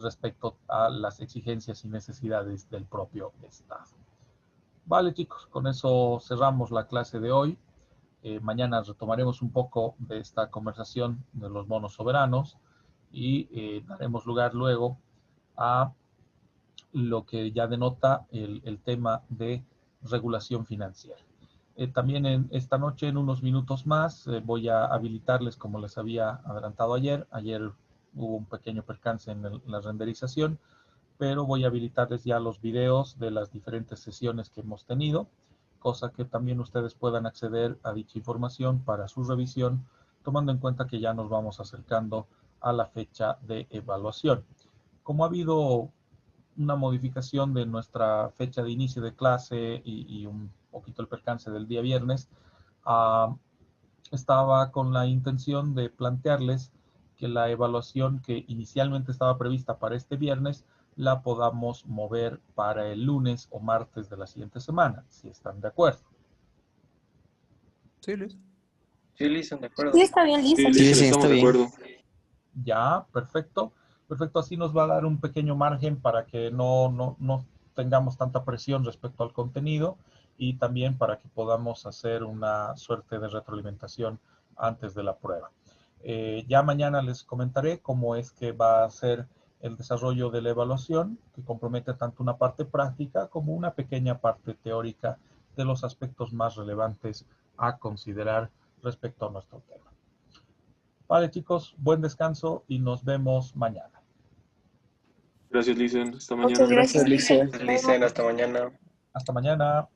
respecto a las exigencias y necesidades del propio Estado. Vale, chicos, con eso cerramos la clase de hoy. Mañana retomaremos un poco de esta conversación de los bonos soberanos y daremos lugar luego a lo que ya denota el tema de regulación financiera. También en esta noche, en unos minutos más, voy a habilitarles, como les había adelantado ayer. Ayer hubo un pequeño percance en la renderización, pero voy a habilitarles ya los videos de las diferentes sesiones que hemos tenido, cosa que también ustedes puedan acceder a dicha información para su revisión, tomando en cuenta que ya nos vamos acercando a la fecha de evaluación. Como ha habido una modificación de nuestra fecha de inicio de clase y un poquito el percance del día viernes, estaba con la intención de plantearles que la evaluación que inicialmente estaba prevista para este viernes la podamos mover para el lunes o martes de la siguiente semana, si están de acuerdo. Sí, Luis. Sí, listo, de acuerdo. Sí, está bien, listo. Sí, Sí, listo, sí, estamos está de bien. acuerdo. Ya, perfecto. Perfecto, así nos va a dar un pequeño margen para que no tengamos tanta presión respecto al contenido y también para que podamos hacer una suerte de retroalimentación antes de la prueba. Ya mañana les comentaré cómo es que va a ser el desarrollo de la evaluación, que compromete tanto una parte práctica como una pequeña parte teórica de los aspectos más relevantes a considerar respecto a nuestro tema. Vale, chicos, buen descanso y nos vemos mañana. Gracias, Lisen. Hasta Muchas mañana. gracias. Gracias, Lice. Listo, hasta mañana. Hasta mañana.